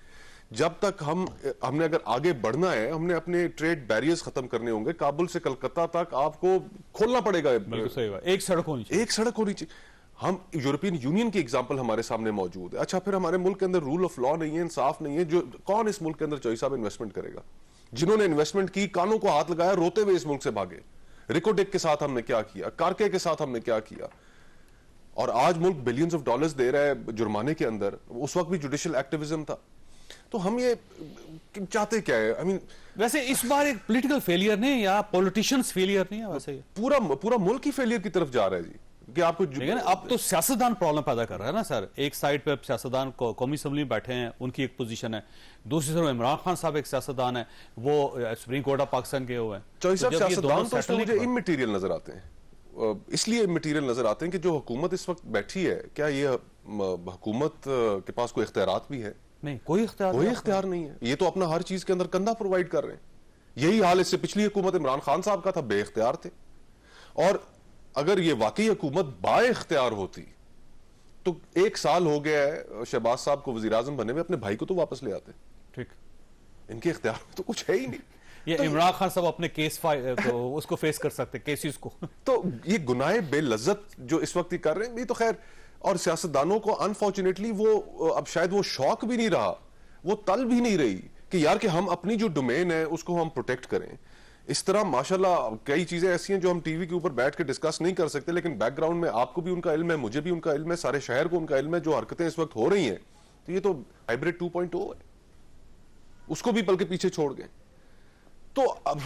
जब तक हमने अगर आगे बढ़ना है, हमने अपने ट्रेड बैरियर्स खत्म करने होंगे। काबुल से कलकत्ता तक आपको खोलना पड़ेगा। बिल्कुल सही बात, एक सड़क होनी चाहिए, एक सड़क होनी चाहिए। हम यूरोपियन यूनियन की एग्जांपल हमारे सामने मौजूद है। अच्छा, फिर हमारे मुल्क के अंदर रूल ऑफ लॉ नहीं है, इंसाफ नहीं है। जो कौन इस मुल्क के अंदर चौधरी साहब इन्वेस्टमेंट करेगा? जिन्होंने इन्वेस्टमेंट की कानों को हाथ लगाया, रोते हुए इस मुल्क से भागे। रिकोडेक के साथ हमने क्या किया, कारके के साथ हमने क्या किया, और आज मुल्क बिलियंस ऑफ डॉलर्स दे रहा है जुर्माने के अंदर। उस वक्त भी जुडिशियल एक्टिविज्म था। तो हम ये चाहते क्या है? आई मीन, वैसे इस बार एक पॉलिटिकल फेलियर नहीं या पॉलिटिशियंस फेलियर नहीं है, वैसे पूरा मुल्क ही फेलियर की तरफ जा रहा है जी। कि आपको अब तो सियासतदान प्रॉब्लम पैदा कर रहा है ना सर। एक साइड पे सियासतदान कौमी असेंबली में बैठे हैं, उनकी एक पोजीशन है, दूसरी तरफ इमरान खान साहब एक सियासतदान है, वो सुप्रीम कोर्ट ऑफ पाकिस्तान के हुए हैं। चौधरी साहब, सियासतदान तो मुझे इमटेरियल नजर आते हैं। इसलिए इमटेरियल नजर आते हैं कि जो हुकूमत इस वक्त बैठी है, क्या ये हुकूमत के पास कोई इख्तियारात भी है? नहीं, कोई इख्तियार नहीं है। ये तो अपना हर चीज के अंदर कंधा प्रोवाइड कर रहे हैं। यही हाल इससे पिछली हुकूमत इमरान खान साहब का था, बेइख्तियार थे। और अगर ये वाकई हुकूमत बाइख्तियार होती तो 1 साल हो गया है शहबाज साहब को वजीर आजम बने हुए, अपने भाई को तो वापस ले आते। ठीक, इनके इख्तियार में तो कुछ है ही नहीं। ये तो इमरान खान साहब अपने केस तो उसको फेस कर सकते, केसेस को। तो ये गुनाह बेलज्जत जो इस वक्त ही कर रहे हैं, ये तो खैर। और सियासतदानों को अनफॉर्चुनेटली वो अब शायद वो शौक भी नहीं रहा, वो तल भी नहीं रही कि यार कि हम अपनी जो डोमेन है उसको हम प्रोटेक्ट करें। इस तरह माशाल्लाह कई चीजें ऐसी हैं जो हम टीवी के ऊपर बैठ के डिस्कस नहीं कर सकते, लेकिन बैकग्राउंड में आपको भी उनका इल्म है, मुझे भी उनका इल्म है, सारे शहर को उनका इल्म है। जो हरकतें इस वक्त हो रही हैं, तो ये तो हाइब्रिड 2.0 है, उसको भी बल्कि पीछे छोड़ गए। तो अब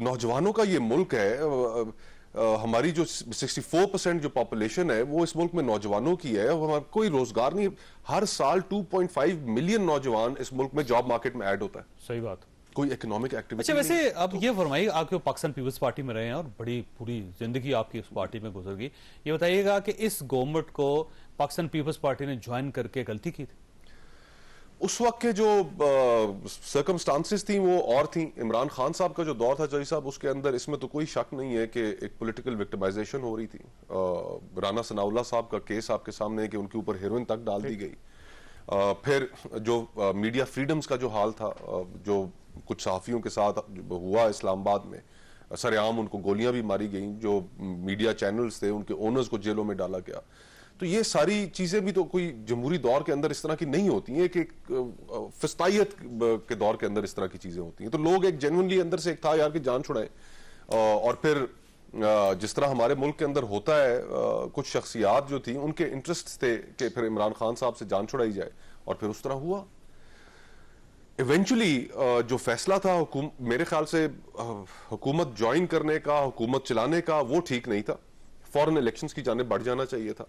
नौजवानों का ये मुल्क है। हमारी जो 64% जो पॉपुलेशन है वो इस मुल्क में नौजवानों की है। हमारा कोई रोजगार नहीं। हर साल 2.5 मिलियन नौजवान इस मुल्क में जॉब मार्केट में ऐड होता है। सही बात। कोई इकोनॉमिक एक्टिविटी। अच्छा, वैसे अब ये फरमाइए, आपके पाकिस्तान पीपल्स पार्टी में रहे हैं और बड़ी पूरी जिंदगी आपकी उस पार्टी में गुजर गई, ये बताइएगा कि इस गवर्नमेंट को पाकिस्तान पीपल्स पार्टी ने ज्वाइन करके गलती की थी? उस वक्त के जो सर्कमस्टांसेस थी वो और थी। इमरान खान साहब का जो दौर था चौधरी साहब, उसके अंदर इसमें तो कोई शक नहीं है कि एक पॉलिटिकल विक्टिमाइजेशन हो रही थी। राना सनाउल्लाह साहब का केस आपके सामने है कि उनके ऊपर हेरोइन तक डाल दी गई। फिर जो मीडिया फ्रीडम्स का जो हाल था, जो कुछ सहाफियों के साथ हुआ इस्लामाबाद में, सरेआम उनको गोलियां भी मारी गई। जो मीडिया चैनल्स थे उनके ओनर्स को जेलों में डाला गया। तो ये सारी चीजें भी तो कोई जमहूरी दौर के अंदर इस तरह की नहीं होती हैं कि फिस्तायत के दौर के अंदर इस तरह की चीजें होती हैं। तो लोग एक जेन्युइनली अंदर से एक था यार कि जान छुड़ाएं। और फिर जिस तरह हमारे मुल्क के अंदर होता है, कुछ शख्सियात जो थी उनके इंटरेस्ट थे कि फिर इमरान खान साहब से जान छुड़ाई जाए, और फिर उस तरह हुआ। इवेंचुअली जो फैसला था मेरे ख्याल से हुकूमत ज्वाइन करने का, हुकूमत चलाने का, वो ठीक नहीं था। फॉरेन इलेक्शंस की जाने बढ़ जाना चाहिए था।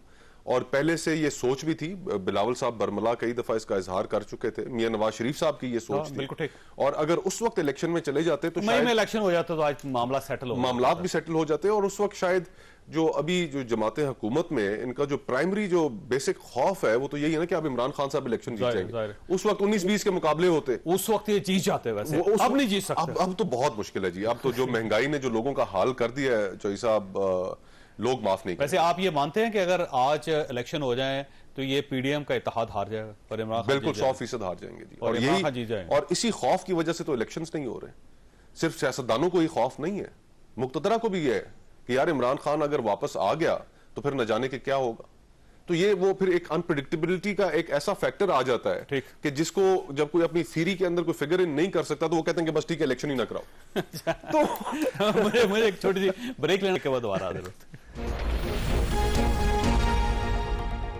और पहले से ये सोच भी थी, बिलावल साहब बरमला कई दफा इसका इजहार कर चुके थे, मियां नवाज शरीफ साहब की ये सोच थी। बिल्कुल ठीक। और अगर उस वक्त इलेक्शन में चले जाते तो मई में इलेक्शन हो जाता तो आज मामला सेटल हो मामलात भी सेटल हो जाते, और उस वक्त शायद जो अभी जो जमातें हुकूमत में, इनका जो प्राइमरी जो बेसिक खौफ है वो तो यही है ना कि अब इमरान खान साहब इलेक्शन जीत जाएंगे। उस वक्त 19-20 के मुकाबले होते, उस वक्त ये जीत जाते, वैसे अब नहीं जीत सकते। अब तो बहुत मुश्किल है जी। अब तो जो महंगाई ने जो लोगों का हाल कर दिया है चौधरी साहब, लोग माफ नहीं। वैसे आप ये मानते हैं कि अगर आज इलेक्शन हो जाए तो ये पीडीएम का इत्तेहाद हार जाएगा और इमरान खान बिल्कुल 100% हार जाएंगे जी। और इमरान खान जीत जाएंगे। और इसी खौफ की वजह से तो इलेक्शंस नहीं हो रहे। सिर्फ सियासतदानों को ही खौफ नहीं है, मुक्तदरा को भी ये है कि यार इमरान खान अगर वापस आ गया तो फिर न जाने के क्या होगा। तो ये वो फिर एक अनप्रेडिक्टेबिलिटी का एक ऐसा फैक्टर आ जाता है कि जिसको जब कोई अपनी थ्योरी के अंदर कोई फिगर इन नहीं कर सकता तो वो कहते हैं कि बस ठीक है इलेक्शन ही ना कराओ। तो मुझे एक छोटी सी ब्रेक लेने के बाद दोबारा आ